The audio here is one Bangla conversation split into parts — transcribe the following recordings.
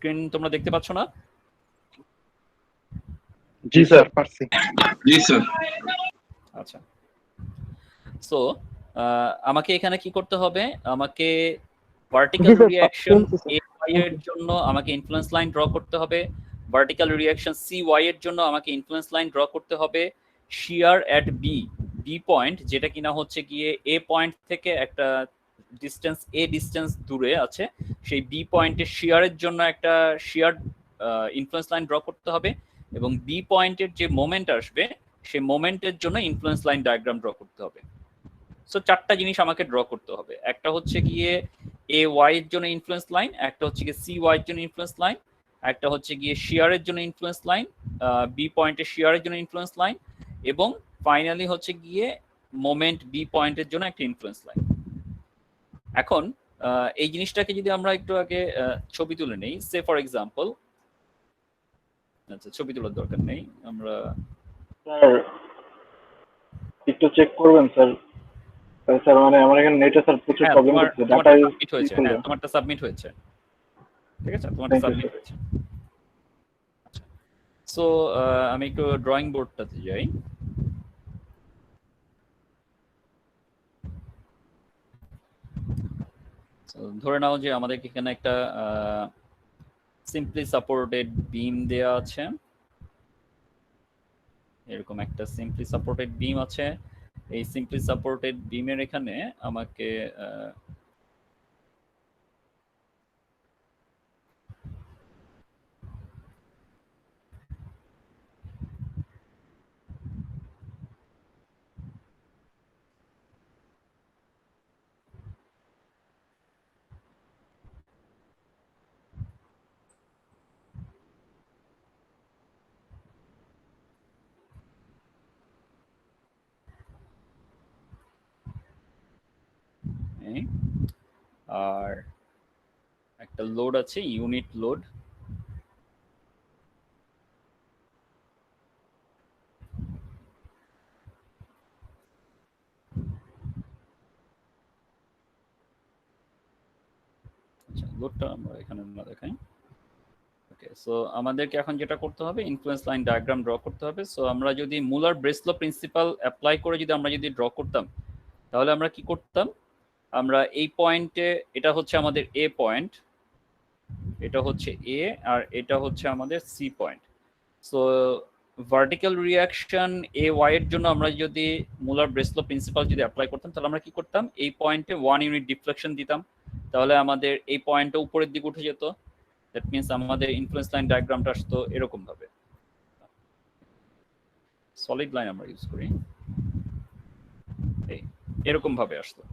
স্ক্রিন তোমরা দেখতে পাচ্ছ না? জি স্যার পারছি। জি স্যার। আচ্ছা, সো আমাকে এখানে কি করতে হবে? আমাকে ভার্টিক্যাল রিঅ্যাকশন AY এর জন্য আমাকে ইনফ্লুয়েন্স লাইন ড্র করতে হবে, ভার্টিক্যাল রিঅ্যাকশন CY এর জন্য আমাকে ইনফ্লুয়েন্স লাইন ড্র করতে হবে, শিয়ার এট বি পয়েন্ট যেটা কিনা হচ্ছে গিয়ে এ পয়েন্ট থেকে একটা ডিস্টেন্স দূরে আছে, সেই বি পয়েন্টের শিয়ারের জন্য একটা শিয়ার ইনফ্লুয়েন্স লাইন ড্র করতে হবে, এবং বি পয়েন্টের যে মোমেন্ট আসবে সেই মোমেন্টের জন্য ইনফ্লুয়েন্স লাইন ডায়াগ্রাম ড্র করতে হবে। সো চারটা জিনিস আমাকে ড্র করতে হবে। একটা হচ্ছে গিয়ে AY এর জন্য ইনফ্লুয়েন্স লাইন, একটা হচ্ছে গিয়ে CY এর জন্য ইনফ্লুয়েন্স লাইন, একটা হচ্ছে গিয়ে শিয়ারের জন্য ইনফ্লুয়েন্স লাইন, বি পয়েন্টের শিয়ারের জন্য ইনফ্লুয়েন্স লাইন, এবং ফাইনালি হচ্ছে গিয়ে মোমেন্ট বি পয়েন্টের জন্য একটা ইনফ্লুয়েন্স লাইন। এখন এই জিনিসটাকে যদি আমরা একটু আগে ছবি তুলে নেই, সে ফর এক্সাম্পল, আচ্ছা ছবি তোলার দরকার নেই, আমরা স্যার একটু চেক করবেন স্যার। স্যার মানে আমার এখানে নেটে স্যার প্রচুর প্রবলেম হচ্ছে, ডাটা সাবমিট হয়েছে। হ্যাঁ, তোমারটা সাবমিট হয়েছে, ঠিক আছে, তোমারটা সাবমিট হয়েছে। আচ্ছা, সো আমি একটু ড্রয়িং বোর্ডটাতে যাই। ধরে নাও যে আমাদের এখানে একটা সিম্পলি সাপোর্টেড বিম দেয়া আছে, এরকম একটা সিম্পলি সাপোর্টেড বিম আছে। এই সিম্পলি সাপোর্টেড বিমের এখানে আমাকে আর একটা লোড আছে, ইউনিট লোড। আচ্ছা, লোডটা আমরা এখানে না দেখাই। ওকে, সো আমাদেরকে এখন যেটা করতে হবে, ইনফ্লুয়েন্স লাইন ডায়াগ্রাম ড্র করতে হবে। সো আমরা যদি মুলার ব্রেসলো প্রিন্সিপাল অ্যাপ্লাই করে যদি আমরা ড্র করতাম, তাহলে আমরা কি করতাম? আমরা এই পয়েন্টে, এটা হচ্ছে আমাদের এ পয়েন্ট, এটা হচ্ছে এ, আর এটা হচ্ছে আমাদের C point. So vertical reaction AY এর জন্য আমরা যদি মুলার ব্রেসলো প্রিন্সিপাল যদি অ্যাপ্লাই করতাম, তাহলে আমরা কি করতাম? এই পয়েন্টে 1 ইউনিট ডিফ্লেকশন দিতাম, তাহলে আমাদের এই পয়েন্টটা উপরের দিকে উঠে যেত। দ্যাট মিন্স আমাদের ইনফ্লুয়েন্স লাইন ডায়াগ্রামটা আসতো এরকম ভাবে। সলিড লাইন আমরা ইউজ করি, এরকম ভাবে আসতো।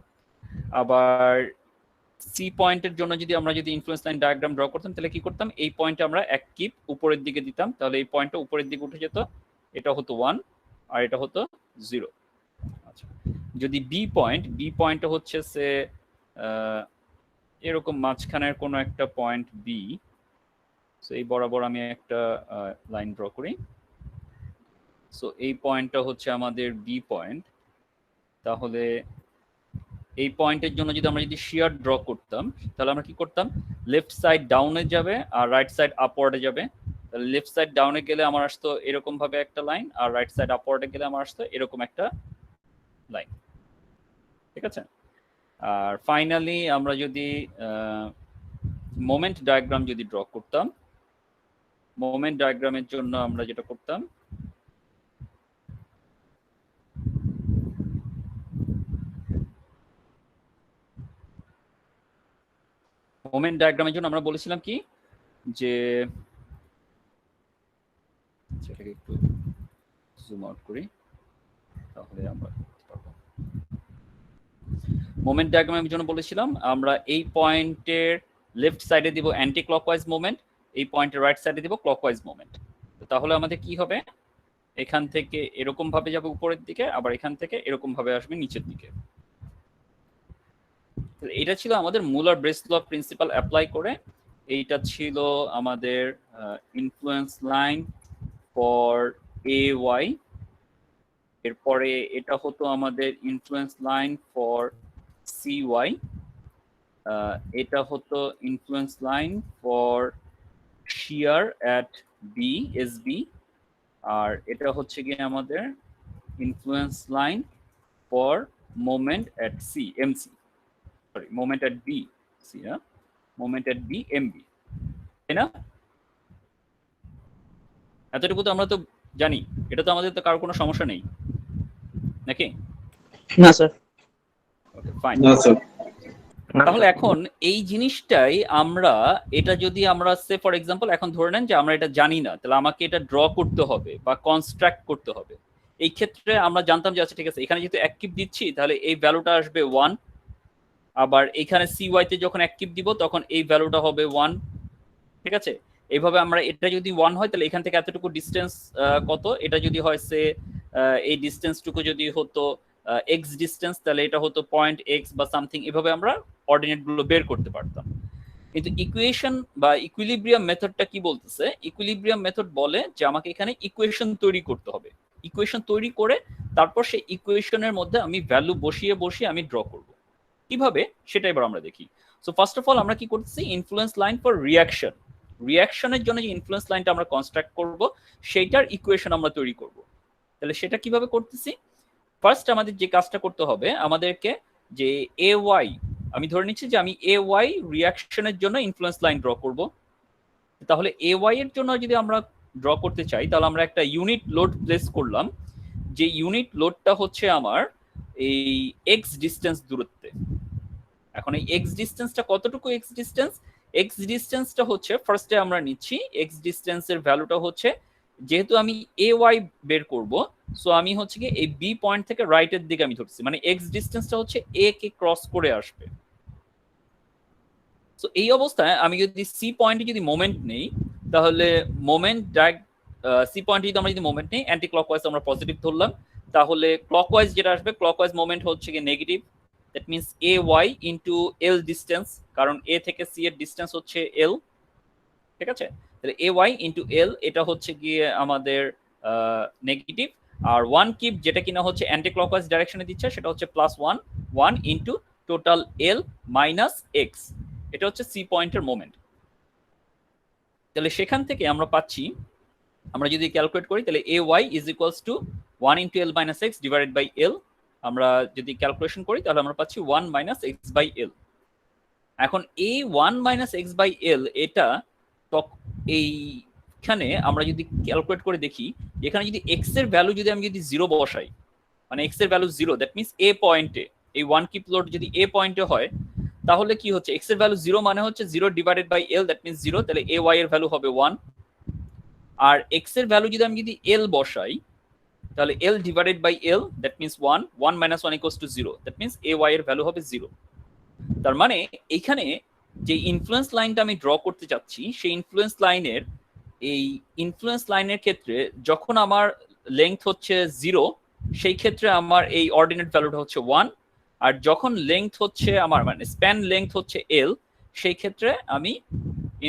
আবার সি পয়েন্টের জন্য যদি আমরা ইনফ্লুয়েন্স লাইন ডায়াগ্রাম ড্র করতাম, তাহলে কি করতাম? এই পয়েন্টে আমরা এক কিপ উপরের দিকে দিতাম, তাহলে এই পয়েন্টটা উপরের দিকে উঠে যেত, এটা হতো 1 আর এটা হতো 0। আচ্ছা, যদি বি পয়েন্টটা হচ্ছে সে এরকম মাঝখানের কোনো একটা পয়েন্ট বি, সো এই বরাবর আমি একটা লাইন ড্র করি। সো এই পয়েন্টটা হচ্ছে আমাদের বি পয়েন্ট, তাহলে এই পয়েন্টের জন্য যদি আমরা শিয়ার ড্র করতাম, তাহলে আমরা কি করতাম? লেফট সাইড ডাউনে যাবে আর রাইট সাইড আপওয়ার্ডে যাবে। তাহলে লেফট সাইড ডাউনে গেলে আমার আসতো এরকম ভাবে একটা লাইন, আর রাইট সাইড আপওয়ার্ডে গেলে আমার আসতো এরকম একটা লাইন, ঠিক আছে? আর ফাইনালি আমরা যদি মোমেন্ট ডায়াগ্রাম যদি ড্র করতাম, মোমেন্ট ডায়াগ্রামের জন্য আমরা যেটা করতাম, মোমেন্ট ডায়াগ্রামের জন্য আমরা বলেছিলাম কি যে, সেটাকে একটু জুম আউট করি তাহলে আমরা পারবো। মোমেন্ট ডায়াগ্রামের জন্য বলেছিলাম আমরা এই পয়েন্টের লেফট সাইডে দিব অ্যান্টি ক্লকওয়াইজ মোমেন্ট, এই পয়েন্টের রাইট সাইডে দিব ক্লকওয়াইজ মোমেন্ট। তাহলে আমাদের কি হবে? এখান থেকে এরকম ভাবে যাবে উপরের দিকে, আবার এখান থেকে এরকম ভাবে আসবে নিচের দিকে। এটা ছিল আমাদের মুলার ব্রেসলো প্রিন্সিপাল অ্যাপ্লাই করে, এইটা ছিল আমাদের ইনফ্লুয়েন্স লাইন ফর AY। এরপরে এটা হতো আমাদের ইনফ্লুয়েন্স লাইন ফর CY, এটা হতো influence line for shear at B S B, আর এটা হচ্ছে গিয়ে আমাদের influence line for moment at C MC, sorry moment at B C না, মোমেন্ট অ্যাট বি এমবি, তাই না? এতটুকু তো আমরা তো জানি, এটা তো আমাদের তো কারো কোনো সমস্যা নেই নাকি? না স্যার। Okay fine. না স্যার। তাহলে এখন এই জিনিসটাই আমরা, এটা যদি আমরা সে ফর এক্সাম্পল এখন ধরে নেন যে আমরা এটা জানি না, তাহলে আমাকে এটা ড্র করতে হবে বা কনস্ট্রাক্ট করতে হবে। এই ক্ষেত্রে আমরা জানতাম যে আচ্ছা ঠিক আছে, এখানে যেহেতু এক কিপ দিচ্ছি তাহলে এই ভ্যালুটা আসবে 1, আবার এখানে সিওয়াই তে যখন এক কিপ দিব তখন এই ভ্যালুটা হবে 1, ঠিক আছে? এইভাবে আমরা, এটা যদি 1 হয় তাহলে এখান থেকে এতটুকু ডিসটেন্স কত, এটা যদি হয় সে এই ডিসটেন্সটুকু যদি হতো এক্স ডিসটেন্স, তাহলে এটা হতো পয়েন্ট এক্স বা সামথিং, এভাবে আমরা অর্ডিনেট গুলো বের করতে পারতাম। কিন্তু ইকুয়েশন বা ইকুইলিব্রিয়াম মেথডটা কি বলতেছে? ইকুইলিব্রিয়াম মেথড বলে যে আমাকে এখানে ইকুয়েশন তৈরি করতে হবে, ইকুয়েশন তৈরি করে তারপর সেই ইকুয়েশনের মধ্যে আমি ভ্যালু বসিয়ে বসিয়ে আমি ড্র করব। কিভাবে সেটা এবার আমরা দেখি। সো ফার্স্ট অফ অল আমরা কি করতেছি, ইনফ্লুয়েন্স লাইন ফর রিঅ্যাকশন, রিঅ্যাকশনের জন্য যে ইনফ্লুয়েন্স লাইনটা আমরা কনস্ট্রাক্ট করব সেইটার ইকুয়েশন আমরা তৈরি করব। তাহলে সেটা কিভাবে করতেছি? ফার্স্ট আমাদের যে কাজটা করতে হবে, আমাদেরকে যে এ ওয়াই, আমি ধরে নিচ্ছি যে আমি এ ওয়াই রিঅ্যাকশনের জন্য ইনফ্লুয়েন্স লাইন ড্র করব। তাহলে এ ওয়াই এর জন্য যদি আমরা ড্র করতে চাই তাহলে আমরা একটা ইউনিট লোড প্লেস করলাম, যে ইউনিট লোডটা হচ্ছে আমার এই এক্স ডিসটেন্স দূরত্বে। এখন এই এক্স ডিসটেন্সটা কতটুকু এক্স ডিসটেন্স? এক্স ডিসটেন্সটা হচ্ছে ফার্স্টে আমরা নিচ্ছি এক্স ডিসটেন্সের ভ্যালুটা হচ্ছে, যেহেতু আমি এ ওয়াই বের করব, সো আমি হচ্ছে কি এই বি পয়েন্ট থেকে রাইটের দিকে আমি ধরছি, মানে এক্স ডিসটেন্সটা হচ্ছে এ কে ক্রস করে আসবে। সো এই অবস্থায় আমি যদি সি পয়েন্টে যদি মোমেন্ট নেই, তাহলে মোমেন্ট সি পয়েন্টে যদি আমরা যদি মোমেন্ট নেই, অ্যান্টি ক্লকওয়াইজ আমরা পজিটিভ ধরলাম, তাহলে ক্লকওয়াইজ যেটা আসবে, ক্লকওয়াইজ মোমেন্ট হচ্ছে কি negative. That means A Y into L distance, কারণ এ থেকে সি এর ডিস্টেন্স হচ্ছে এল, ঠিক আছে? তাহলে এ ওয়াই ইন্টু এল, এটা হচ্ছে গিয়ে আমাদের নেগেটিভ। আর 1 কিপ যেটা কিনা হচ্ছে অ্যান্টি ক্লকওয়াইজ ডাইরেকশনে দিচ্ছে, সেটা হচ্ছে +1, 1 ইন্টু টোটাল এল মাইনাস এক্স, এটা হচ্ছে সি পয়েন্টের মোমেন্ট। তাহলে সেখান থেকে আমরা পাচ্ছি, আমরা যদি ক্যালকুলেট করি তাহলে A Y is equals to 1 into L minus X divided by L, আমরা যদি ক্যালকুলেশন করি তাহলে আমরা পাচ্ছি 1 মাইনাস এক্স বাই এল। এখন এই 1 মাইনাস এক্স বাই এল, এটা এইখানে আমরা যদি ক্যালকুলেট করে দেখি, এখানে যদি এক্স এর ভ্যালু যদি আমি যদি 0 বসাই, মানে এক্স এর ভ্যালু 0, দ্যাট মিনস এ পয়েন্টে এই 1 কিপ লোড যদি এ পয়েন্টে হয়, তাহলে কি হচ্ছে, এক্স এর ভ্যালু 0 মানে হচ্ছে 0 divided by L, that means 0, তাহলে এ ওয়াই এর ভ্যালু হবে 1। আর এক্স এর ভ্যালু যদি আমি যদি এল বসাই, তাহলে L divided by L, that means 1, 1 minus 1 equals to 0, that means A Y এর ভ্যালু হবে 0। তার মানে এইখানে যে ইনফ্লুয়েন্স লাইনটা আমি ড্র করতে চাচ্ছি, সেই ইনফ্লুয়েন্স লাইনের ক্ষেত্রে যখন আমার লেংথ হচ্ছে 0, সেই ক্ষেত্রে আমার এই অর্ডিনেট ভ্যালুটা হচ্ছে 1, আর যখন লেংথ হচ্ছে আমার মানে স্প্যান লেংথ হচ্ছে এল, সেই ক্ষেত্রে আমি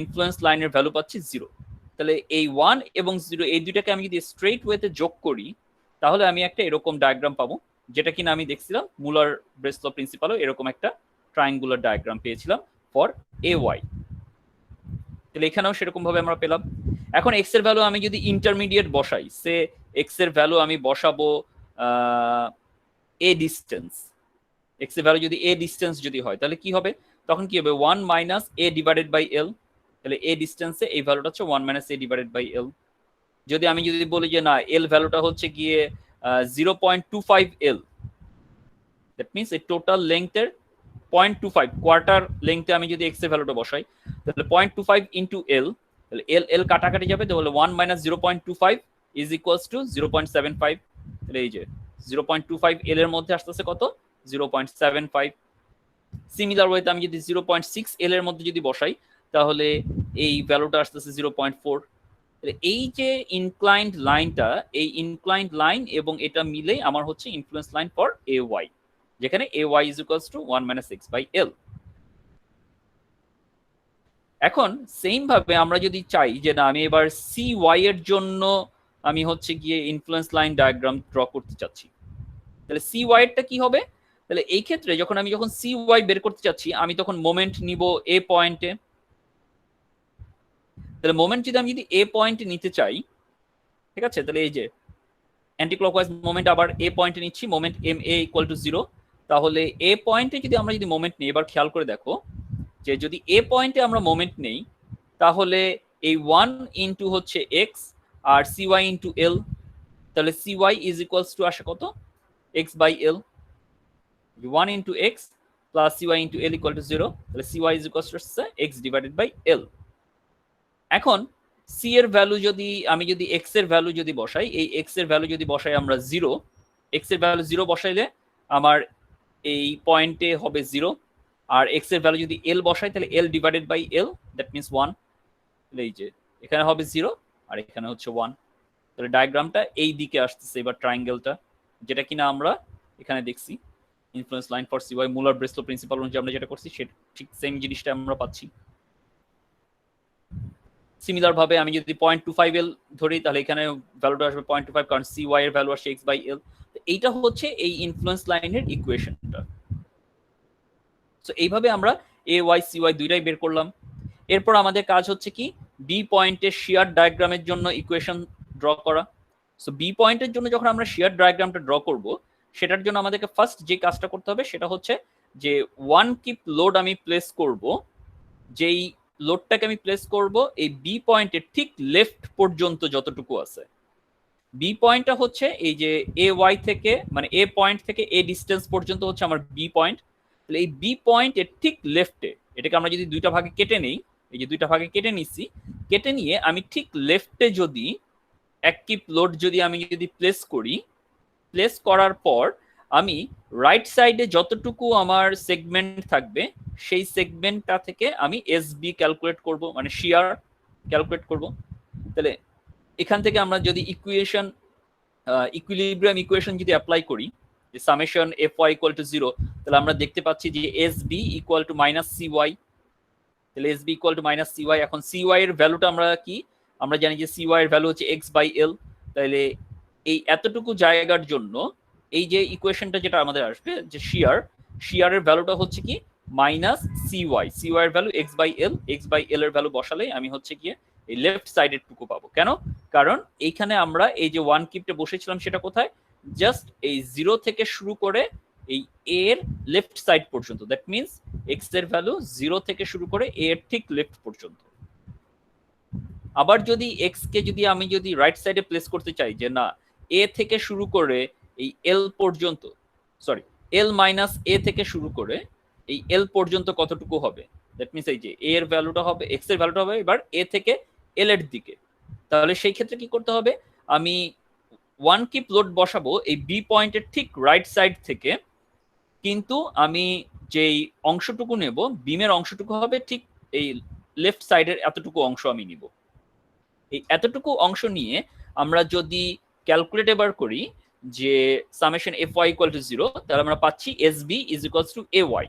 ইনফ্লুয়েন্স লাইনের ভ্যালু পাচ্ছি 0। তাহলে এই 1 এবং 0 এই দুইটাকে আমি যদি স্ট্রেট ওয়েতে যোগ করি, তাহলে আমি একটা এরকম ডায়াগ্রাম পাবো, যেটা কিনা আমি দেখছিলাম মুলার ব্রেসলো প্রিন্সিপালও এরকম একটা ট্রায়াঙ্গুলার ডায়াগ্রাম পেয়েছিলাম ফর এ ওয়াই। তাহলে এখানেও সেরকম ভাবে আমরা পেলাম। এখন এক্স এর ভ্যালু আমি যদি ইন্টারমিডিয়েট বসাই, সে এক্স এর ভ্যালু আমি বসাবো এ ডিস্টেন্স, এক্স এর ভ্যালু যদি এ ডিস্টেন্স যদি হয়, তাহলে কি হবে, তখন কি হবে 1 minus A divided by L, তাহলে এ ডিস্টেন্সে এই ভ্যালুটা হচ্ছে 1 minus A divided by L. যদি আমি যদি বলি যে না, এল ভ্যালুটা হচ্ছে গিয়ে 0.25 এল, দ্যাট মিনস এই টোটাল লেংথের 0.25 কোয়ার্টার লেংথে আমি যদি এক্স এর ভ্যালুটা বসাই, তাহলে 0.25 ইন্টু এল, তাহলে এল এল কাটাকাটি যাবে, তাহলে 1 মাইনাস 0.25 ইজ ইকুয়ালস টু 0.75। তাহলে এই যে 0.25 এল এর মধ্যে আসতেছে কত, 0.75। সিমিলার ওয়েতে আমি যদি 0.6 এল এর মধ্যে যদি বসাই, তাহলে এই ভ্যালুটা আসতেছে 0.4। তাহলে এই যে ইনক্লাইন্ড লাইনটা, এই ইনক্লাইন্ড লাইন এবং এটা মিলে আমার হচ্ছে influence line for A Y, যেখানে A Y is equals to 1 minus X by L. এখন সেম ভাবে আমরা যদি চাই যে না, আমি এবার সি ওয়াই এর জন্য আমি হচ্ছে গিয়ে ইনফ্লুয়েন্স লাইন ডায়াগ্রাম ড্র করতে চাচ্ছি, তাহলে সি ওয়াই এরটা কি হবে? তাহলে এই ক্ষেত্রে যখন সি ওয়াই বের করতে চাচ্ছি, আমি তখন মোমেন্ট নিব এ পয়েন্টে, তাহলে মোমেন্ট যদি আমি যদি এ পয়েন্টে নিতে চাই, ঠিক আছে, তাহলে এই যে অ্যান্টি ক্লকওয়াইজ মোমেন্ট আবার এ পয়েন্টে নিচ্ছি, moment M A equal to 0। তাহলে এ পয়েন্টে যদি আমরা যদি মোমেন্ট নিই, এবার খেয়াল করে দেখো যে যদি এ পয়েন্টে আমরা মোমেন্ট নেই তাহলে এই 1 ইন্টু হচ্ছে এক্স আর সিওয়াই ইন্টু এল, তাহলে সিওয়াই ইজ ইকুয়ালস টু আসে কত, X by L. 1 into X plus C Y into L equal to 0, তাহলে C Y is equals to X divided by L. এখন সি এর ভ্যালু যদি আমি যদি এক্স এর ভ্যালু যদি বসাই, এই এক্স এর ভ্যালু যদি বসাই আমরা 0, এক্স এর ভ্যালু 0 বসাইলে আমার এই পয়েন্টে হবে 0, আর এক্স এর ভ্যালু যদি এল বসাই তাহলে L divided by L, that means 1। তাহলে এই যে এখানে হবে 0 আর এখানে হচ্ছে 1। তাহলে ডায়াগ্রামটা এই দিকে আসতেছে এবার ট্রায়াঙ্গেলটা, যেটা কিনা আমরা এখানে দেখছি influence line for CY Muller Breslau principle অনুযায়ী আমরা যেটা করছি সেটা ঠিক সেম জিনিসটা আমরা পাচ্ছি। সিমিলার ভাবে আমি যদি 0.25 এল ধরি তাহলে এখানে ভ্যালুটা আসবে 0.25, কারণ সিওয়াই এর ভ্যালু আসছে এক্স বাই এল। এইটা হচ্ছে এই ইনফ্লুয়েন্স লাইনের ইকুয়েশনটা। সো এইভাবে আমরা এ ওয়াই সি ওয়াই দুইটাই বের করলাম। এরপর আমাদের কাজ হচ্ছে কি বি পয়েন্টের শিয়ার ডায়াগ্রামের জন্য ইকুয়েশন ড্র করা। সো বি পয়েন্টের জন্য যখন আমরা শিয়ার ডায়াগ্রামটা ড্র করব, সেটার জন্য আমাদেরকে ফার্স্ট যে কাজটা করতে হবে সেটা হচ্ছে যে ওয়ান কিপ লোড আমি প্লেস করব, যেই লোডটাকে আমি প্লেস করব এই বি পয়েন্টের ঠিক লেফট পর্যন্ত যতটুকু আছে। বি পয়েন্টটা হচ্ছে এই যে এ ওয়াই থেকে মানে এ পয়েন্ট থেকে এ ডিস্টেন্স পর্যন্ত হচ্ছে আমার বি পয়েন্ট। তাহলে এই বি পয়েন্টের ঠিক লেফটে, এটাকে আমরা যদি দুইটা ভাগে কেটে নেই, এই যে দুইটা ভাগে কেটে নিচ্ছি, কেটে নিয়ে আমি ঠিক লেফটে যদি এক কিপ লোড যদি আমি যদি প্লেস করি, প্লেস করার পর আমি রাইট সাইডে যতটুকু আমার সেগমেন্ট থাকবে সেই সেগমেন্টটা থেকে আমি এসবি ক্যালকুলেট করব, মানে শিয়ার ক্যালকুলেট করব। তাহলে এখান থেকে আমরা যদি ইকুয়েশন ইকুইলিব্রিয়াম ইকুয়েশন যদি অ্যাপ্লাই করি, যে summation F Y equal to 0, তাহলে আমরা দেখতে পাচ্ছি যে S B equal to minus C Y. তাহলে S B equal to minus C Y. এখন সি ওয়াই এর ভ্যালুটা আমরা কি, আমরা জানি যে সি ওয়াই এর ভ্যালু হচ্ছে এক্স বাই এল। তাহলে এই এতটুকু জায়গার জন্য এই যে ইকুয়েশনটা যেটা আমাদের আসবে যে শিয়ারের ভ্যালুটা হচ্ছে কি মাইনাস সি ওয়াই এর ভ্যালু এক্স বাই এল এর ভ্যালু বসালে আমি হচ্ছে গিয়ে এই লেফট সাইডের টুকু পাবো। কেন? কারণ এইখানে আমরা এই যে ওয়ান কিপটা বসেছিলাম সেটা কোথায়, জাস্ট এই 0 থেকে শুরু করে এই এর লেফট সাইড পর্যন্ত, দ্যাট মিনস এক্স এর ভ্যালু 0 থেকে শুরু করে এ এর ঠিক লেফট পর্যন্ত। আবার যদি এক্স কে যদি আমি যদি রাইট সাইডে প্লেস করতে চাই, যে না এ থেকে শুরু করে এই এল পর্যন্ত, সরি এল মাইনাস এ থেকে শুরু করে এই এল পর্যন্ত কতটুকু হবে, দ্যাট মিনস এই যে এ এর ভ্যালুটা হবে, এক্স এর ভ্যালুটা হবে এবার এ থেকে এল এর দিকে। তাহলে সেই ক্ষেত্রে কি করতে হবে, আমি ওয়ান কিপ লোড বসাবো এই বি পয়েন্টের ঠিক রাইট সাইড থেকে, কিন্তু আমি যেই অংশটুকু নেব বিমের অংশটুকু হবে ঠিক এই লেফট সাইডের এতটুকু অংশ আমি নিব। এই এতটুকু অংশ নিয়ে আমরা যদি ক্যালকুলেট এবার করি যে summation F Y equal to 0, তাহলে আমরা পাচ্ছি S B is equals to A Y.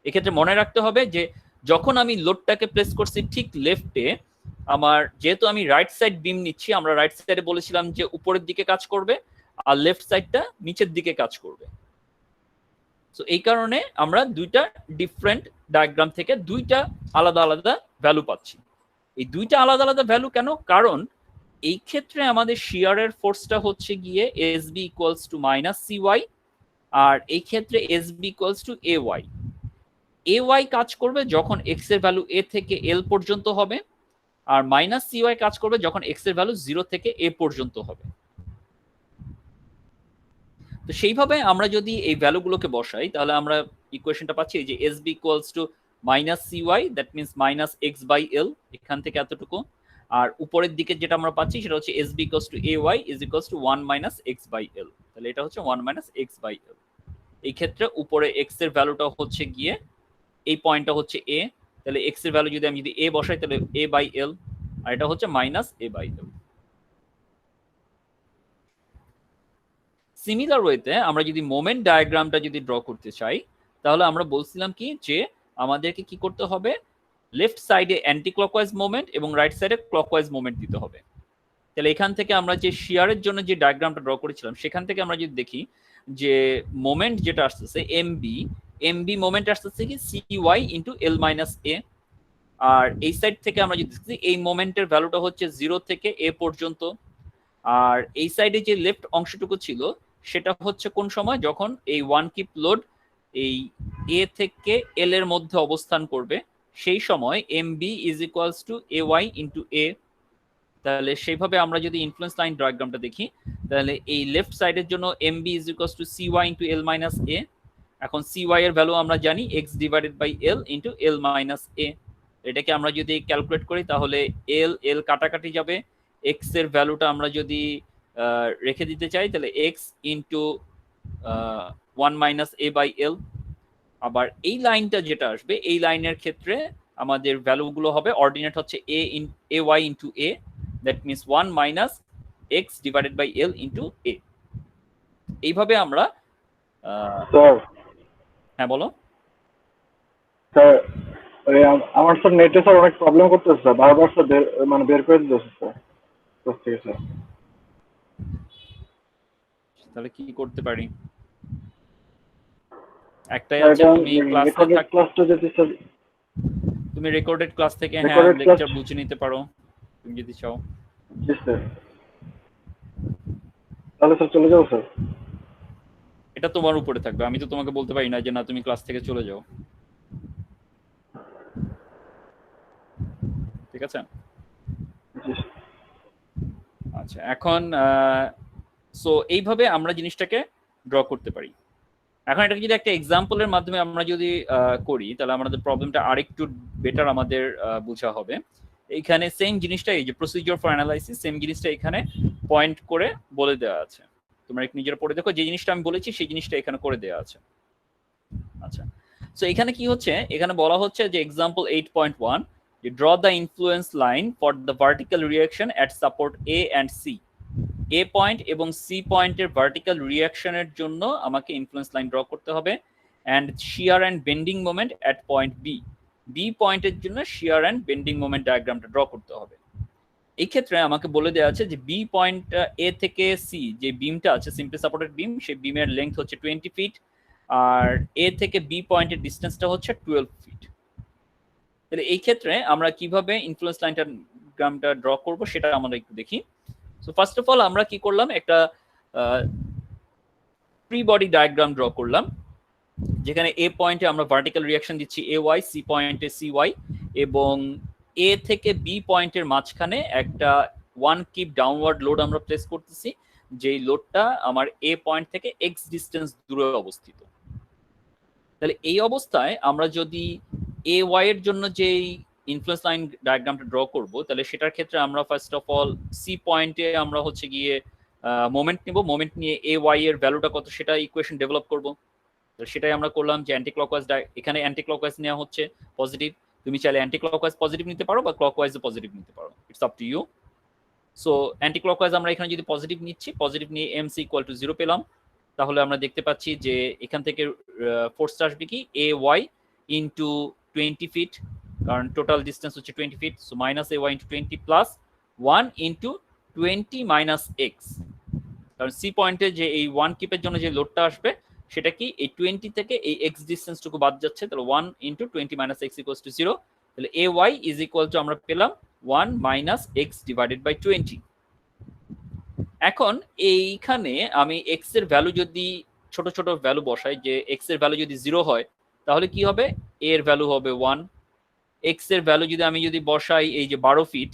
এক্ষেত্রে মনে রাখতে হবে যে যখন আমি লোডটাকে প্লেস করছি ঠিক লেফটে, আমার যেহেতু আমি রাইট সাইড বিম নিচ্ছি, আমরা রাইট সাইডে বলেছিলাম যে উপরের দিকে কাজ করবে আর লেফট সাইডটা নিচের দিকে কাজ করবে। সো এই কারণে আমরা দুইটা ডিফারেন্ট ডায়াগ্রাম থেকে দুইটা আলাদা আলাদা ভ্যালু পাচ্ছি। এই দুইটা আলাদা আলাদা ভ্যালু কেন? কারণ এই ক্ষেত্রে আমাদের শিয়ারের ফোর্সটা হচ্ছে গিয়ে S B equals to minus C Y, আর এই ক্ষেত্রে S B equals to A Y. A Y কাজ করবে যখন এক্স এর ভ্যালু এ থেকে এল পর্যন্ত হবে, আর মাইনাস সি ওয়াই কাজ করবে যখন এক্স এর ভ্যালু 0 থেকে এ পর্যন্ত হবে। তো সেইভাবে আমরা যদি এই ভ্যালুগুলোকে বসাই তাহলে আমরা ইকুয়েশনটা পাচ্ছি যে S B equals to minus C Y, that means minus X by L, এখান থেকে এতটুকু। আর উপরের দিকে যেটা আমরা পাচ্ছি সেটা হচ্ছে S B equals to A Y is equals to 1 minus X by L. তাহলে এটা হচ্ছে 1 মাইনাস এক্স বাই এল। এই ক্ষেত্রে উপরে এক্স এর ভ্যালুটা হচ্ছে গিয়ে এই পয়েন্টটা হচ্ছে এ, তাহলে এক্স এর ভ্যালু যদি আমি যদি এ বসাই তাহলে এ বাই এল, আর এটা হচ্ছে minus A by L. Similar ওয়েতে আমরা যদি মোমেন্ট ডায়াগ্রামটা যদি ড্র করতে চাই, তাহলে আমরা বলছিলাম কি যে আমাদেরকে কি করতে হবে, লেফট সাইডে অ্যান্টি ক্লকওয়াইজ মোমেন্ট এবং রাইট সাইডে ক্লকওয়াইজ মোমেন্ট দিতে হবে। তাহলে এখান থেকে আমরা যে শিয়ারের জন্য যে ডায়াগ্রামটা ড্র করেছিলাম সেখান থেকে আমরা যদি দেখি যে মোমেন্ট যেটা আসতেছে এমবি মোমেন্ট আসতেছে কি C Y into L minus এ। আর এই সাইড থেকে আমরা যদি দেখি এই মোমেন্টের ভ্যালুটা হচ্ছে 0 থেকে a পর্যন্ত, আর এই সাইডে যে লেফট অংশটুকু ছিল সেটা হচ্ছে কোন সময়, যখন এই ওয়ান কিপ লোড এই a থেকে l এর মধ্যে অবস্থান করবে, সেই সময় mb is equals two ay into a। তাহলে সেইভাবে আমরা যদি ইনফ্লুয়েন্স লাইন ডায়াগ্রামটা দেখি, তাহলে এই লেফট সাইডের জন্য mb is equals to cy into l minus a। এখন cy এর ভ্যালু আমরা জানি x divided by l into l minus a। এটাকে আমরা যদি ক্যালকুলেট করি তাহলে l l কাটাকাটি যাবে, x এর ভ্যালুটা আমরা যদি রেখে দিতে চাই তাহলে x into 1 minus a by l। আবার এই লাইনটা যেটা আসবে এই লাইনের ক্ষেত্রে আমাদের ভ্যালুগুলো হবে অর্ডিনেট হচ্ছে ay into a, that means 1 minus x divided by l into a। এইভাবে আমরা স্যার হ্যাঁ বলো। স্যার আমার স্যার নেটে স্যার অনেক প্রবলেম করতেছে স্যার, বারবার স্যার মানে বের করে দিতেছে স্যার। ঠিক আছে তাহলে কি করতে পারি? একটাই আছে, তুমি ক্লাসে ক্লাসটা যদি স্যার তুমি রেকর্ডেড ক্লাস থেকে হ্যাঁ লেকচার বুঝে নিতে পারো তুমি যদি চাও। জি স্যার, তাহলে স্যার চলে যাও স্যার। এটা তোমার উপরে থাকবে, আমি তো তোমাকে বলতে পারি না যে না তুমি ক্লাস থেকে চলে যাও, ঠিক আছে? আচ্ছা, এখন সো এইভাবে আমরা জিনিসটাকে ড্র করতে পারি। এখন এটা যদি একটা এক্সাম্পলের মাধ্যমে আমরা যদি করি তাহলে আমাদের প্রবলেমটা আরেকটু বেটার আমাদের বোঝা হবে। এইখানে সেম জিনিসটা, এই যে প্রসিডিওর ফর অ্যানালাইসিস, সেম জিনিসটা এখানে পয়েন্ট করে বলে দেওয়া আছে। তোমরা একটু নিজেরা পড়ে দেখো, যে জিনিসটা আমি বলেছি সেই জিনিসটা এখানে করে দেওয়া আছে। আচ্ছা, সো এখানে কি হচ্ছে, এখানে বলা হচ্ছে যে এক্সাম্পল 8.1, যে draw the influence line for the vertical reaction at support A and C. A point এবং সি পয়েন্টের ভার্টিক্যাল রিঅ্যাকশনের জন্য আমাকে ইনফ্লুয়েন্স লাইন ড্র করতে হবে, and shear and bending moment at point B. B পয়েন্টের জন্য শিয়ার অ্যান্ড বেন্ডিং মোমেন্ট ডায়াগ্রামটা ড্র করতে হবে। এই ক্ষেত্রে আমাকে বলে দেওয়া আছে যে বি পয়েন্ট এ থেকে সি যে বিমটা আছে, সিম্পলি সাপোর্টেড বিম, সেই বিমের লেন্থ হচ্ছে 20 ফিট, আর এ থেকে বি পয়েন্টের ডিস্টেন্সটা হচ্ছে 12 ফিট। তাহলে এই ক্ষেত্রে আমরা কিভাবে ইনফ্লুয়েন্স লাইনটা ডায়াগ্রামটা ড্র করব সেটা আমরা একটু দেখি। সো ফার্স্ট অফ অল আমরা কি করলাম, একটা প্রি বডি ডায়াগ্রাম ড্র করলাম, যেখানে এ পয়েন্টে আমরা ভার্টিক্যাল রিঅ্যাকশন দিচ্ছি এ ওয়াই, সি পয়েন্টে সি ওয়াই, এবং এ থেকে বি পয়েন্টের মাঝখানে একটা ওয়ান কিপ ডাউনওয়ার্ড লোড আমরা প্লেস করতেছি, যেই লোডটা আমার এ পয়েন্ট থেকে এক্স ডিস্টেন্স দূরে অবস্থিত। তাহলে এই অবস্থায় আমরা যদি এ ওয়াই এর জন্য যেই ইনফ্লুয়েন্স লাইন ডায়াগ্রামটা ড্র করব, তাহলে সেটার ক্ষেত্রে আমরা ফার্স্ট অফ অল সি পয়েন্টে আমরা হচ্ছে গিয়ে মোমেন্ট নিব, মোমেন্ট নিয়ে এ ওয়াই এর ভ্যালুটা কত সেটা ইকুয়েশন ডেভেলপ করব। তো সেটাই আমরা করলাম যে অ্যান্টি ক্লকওয়াইজ, এখানে অ্যান্টি ক্লকওয়াইজ নেওয়া হচ্ছে পজিটিভ, তুমি চাইলে অ্যান্টি ক্লকওয়াইজ পজিটিভ নিতে পারো বা ক্লকওয়াইজ পজিটিভ নিতে পারো, it's up to you. So anti clockwise আমরা এখানে যদি পজিটিভ নিচ্ছি, পজিটিভ নিয়ে এমসি ইকুয়াল টু 0 পেলাম, তাহলে আমরা দেখতে পাচ্ছি যে এখান থেকে ফোর্সটা আসবে কি এ ওয়াই ইন্টু 20 ফিট, কারণ টোটাল ডিস্টেন্স হচ্ছে 20 feet, so minus A Y into 20 plus 1 into 20 minus X, কারণ সি পয়েন্টে যে এই ওয়ান কিপের জন্য যে লোডটা আসবে সেটা কি এই 20 থেকে এই এক্স ডিস্টেন্সটুকু বাদ যাচ্ছে, তাহলে 1 into 20 minus x equals to 0। তাহলে A Y is equal two আমরা পেলাম 1 মাইনাস এক্স ডিভাইডেড বাই 20। এখন এইখানে আমি এক্স এর ভ্যালু যদি ছোট ছোট ভ্যালু বসাই, যে এক্স এর ভ্যালু যদি 0 হয় তাহলে কি হবে, এ এর ভ্যালু হবে 1। এক্স এর ভ্যালু যদি আমি বসাই এই যে 12 ফিট,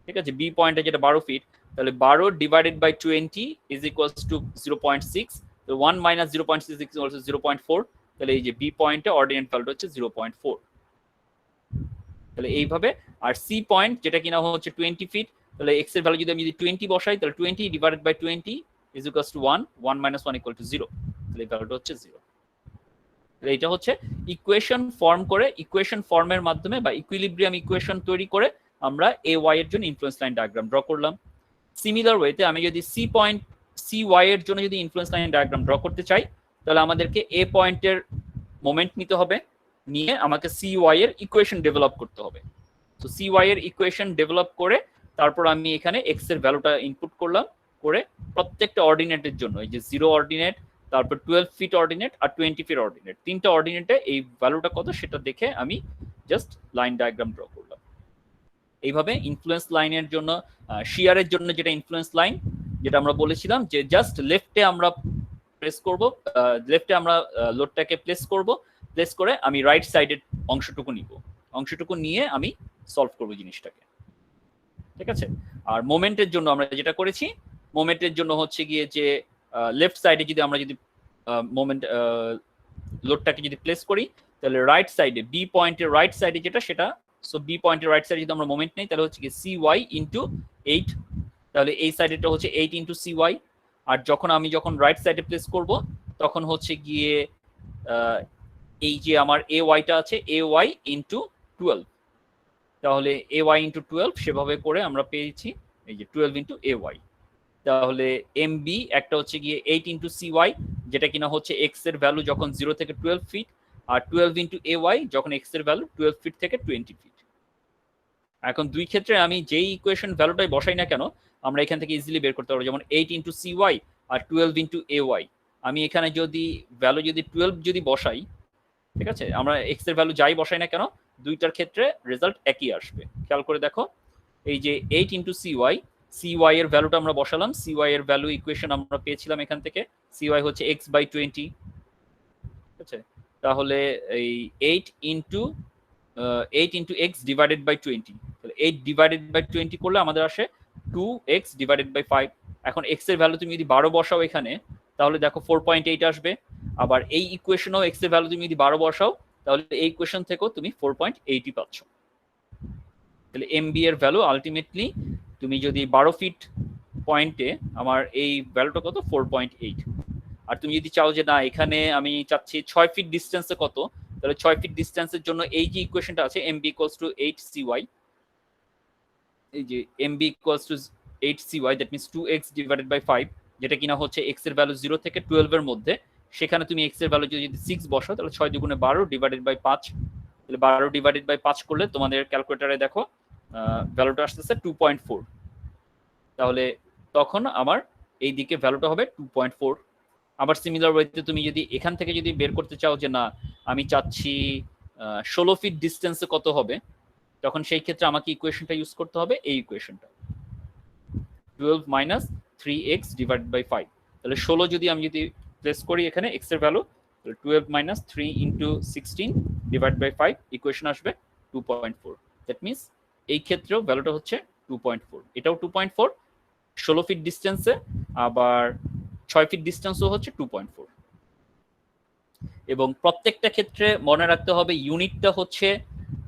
ঠিক আছে, বি পয়েন্টে যেটা 12 ফিট, তাহলে 12 divided by 20 is equals to 0.6, তো 1 মাইনাস 0.6 ইজ ইকুয়ালস টু 0.4, তাহলে এই যে বি পয়েন্টে অর্ডিনেট ভ্যালুটা হচ্ছে 0.4। তাহলে এইভাবে, আর সি পয়েন্ট যেটা কিনা হচ্ছে 20 ফিট, তাহলে এক্স এর ভ্যালু যদি আমি 20 বসাই, তাহলে 20 divided by 20 is equals to 1, 1 minus 1 equal to 0, তাহলে এই ভ্যালুটা হচ্ছে 0। তাহলে এটা হচ্ছে ইকুয়েশন ফর্ম করে, ইকুয়েশন ফর্মের মাধ্যমে বা ইকুইলিব্রিয়াম ইকুয়েশন তৈরি করে আমরা এ ওয়াই এর জন্য ইনফ্লুয়েন্স লাইন ডায়াগ্রাম ড্র করলাম। সিমিলার ওয়েতে আমি যদি সি পয়েন্ট সি ওয়াই এর জন্য যদি ইনফ্লুয়েন্স লাইন ডায়াগ্রাম ড্র করতে চাই, তাহলে আমাদেরকে এ পয়েন্টের মোমেন্ট নিতে হবে, নিয়ে আমাকে সি ওয়াই এর ইকুয়েশন ডেভেলপ করতে হবে। তো সি ওয়াই এর ইকুয়েশন ডেভেলপ করে তারপর আমি এখানে এক্স এর ভ্যালুটা ইনপুট করলাম, করে প্রত্যেকটা অর্ডিনেটের জন্য এই যে 0 অর্ডিনেট, তারপর 12 ফিট অর্ডিনেট আর 20 ফিট অর্ডিনেট, তিনটা অর্ডিনেটে এই ভ্যালুটা কত সেটা দেখে আমি জাস্ট লাইন ডায়াগ্রাম ড্র করলাম। এইভাবে ইনফ্লুয়েন্স লাইনের জন্য, শিয়ারের জন্য যেটা ইনফ্লুয়েন্স লাইন, যেটা আমরা বলেছিলাম যে জাস্ট লেফটে আমরা প্রেস করব, লেফটে আমরা লোডটাকে প্লেস করব, প্লেস করে আমি রাইট সাইডের অংশটুকু নিব, অংশটুকু নিয়ে আমি সলভ করব জিনিসটাকে, ঠিক আছে। আর মোমেন্টের জন্য আমরা যেটা করেছি, মোমেন্টের জন্য হচ্ছে গিয়ে যে লেফট সাইডে যদি আমরা যদি মোমেন্ট লোডটাকে যদি প্লেস করি, তাহলে রাইট সাইডে বি পয়েন্টের রাইট সাইডে যেটা সেটা, সো বি পয়েন্টের রাইট সাইডে যদি আমরা মোমেন্ট নেই তাহলে হচ্ছে কি CY ইন্টু 8, তাহলে এই সাইডেটা হচ্ছে 8 ইন্টু CY। আর যখন রাইট সাইডে প্লেস করব তখন হচ্ছে গিয়ে এই যে আমার AY-টা আছে AY ইন্টু 12, তাহলে AY ইন্টু 12 সেভাবে করে আমরা পেয়েছি এই যে 12 ইন্টু AY। তাহলে MB একটা হচ্ছে গিয়ে 8 ইন্টু CY, যেটা কিনা হচ্ছে x এর ভ্যালু যখন 0 থেকে 12 ফিট, আর 12 ইন্টু AY যখন x এর ভ্যালু 12 ফিট থেকে 20 ফিট। এখন দুই ক্ষেত্রে আমি যেই ইকুয়েশন ভ্যালুটাই বসাই না কেন আমরা এখান থেকে ইজিলি বের করতে পারবো, যেমন 8 ইন্টু CY আর 12 ইন্টু AY। আমি এখানে যদি ভ্যালু যদি 12 যদি বসাই, ঠিক আছে, আমরা x এর ভ্যালু যাই বসাই না কেন দুইটার ক্ষেত্রে রেজাল্ট একই আসবে। খেয়াল করে দেখো, এই যে 8 ইন্টু CY এর ভ্যালুটা আমরা বসালাম, CY এর ভ্যালু ইকুয়েশন আমরা পেয়েছিলাম এখান থেকে, CY হচ্ছে x/20, ঠিক আছে। তাহলে এই 8 ইন্টু x ডিভাইডেড বাই 20, তাহলে 8 ডিভাইডেড বাই 20 করলে আমাদের আসে 2x ডিভাইডেড বাই 5। এখন x এর ভ্যালু তুমি যদি 12 বসাও এখানে তাহলে দেখো 4.8 আসবে। আবার এই ইকুয়েশনেও x এর ভ্যালু তুমি যদি 12 বসাও তাহলে এই ইকুয়েশন থেকেও তুমি 4.8 পাচ্ছ। তাহলে MB এর ভ্যালু আলটিমেটলি তুমি যদি 12 ফিট পয়েন্টে আমার এই ভ্যালুটা কত 4.8। আর তুমি যদি চাও যে না এখানে আমি চাচ্ছি 6 ফিট ডিসটেন্সে কত, তাহলে 6 ফিট ডিসটেন্সের জন্য এই যে ইকুয়েশনটা আছে MB = 8CY, এই যে MB = 8CY, that means 2x divided by 5, যেটা কিনা হচ্ছে x এর ভ্যালু 0 থেকে 12 এর মধ্যে। সেখানে তুমি x এর ভ্যালু যদি 6 বসাও তাহলে 6 দুগুণে 12 ডিভাইডেড বাই 5, তাহলে 12 ডিভাইডেড বাই 5 করলে তোমাদের ক্যালকুলেটরে দেখো ভ্যালুটা আসতেছে 2.4। তাহলে তখন আমার এই দিকে ভ্যালুটা হবে 2.4। আবার সিমিলার ওয়েতে তুমি যদি এখান থেকে যদি বের করতে চাও যে না আমি চাচ্ছি 16 ফিট ডিসটেন্সে কত হবে, তখন সেই ক্ষেত্রে আমাকে ইকুয়েশনটা ইউজ করতে হবে, এই ইকুয়েশনটা 12 - 3x ডিভাইডেড বাই 5। তাহলে 16 যদি আমি যদি প্লেস করি এখানে x এর ভ্যালু, তাহলে 12 - 3 ইন্টু 16 ডিভাইড বাই 5, ইকুয়েশন আসবে 2.4। দ্যাট মিন্স এই ক্ষেত্রেও ভ্যালুটা হচ্ছে 2.4, এটাও 2.4 16 ফিট ডিসটেন্সে, আবার 6 ফিট ডিসটেন্সও হচ্ছে 2.4। এবং প্রত্যেকটা ক্ষেত্রে মনে রাখতে হবে ইউনিটটা হচ্ছে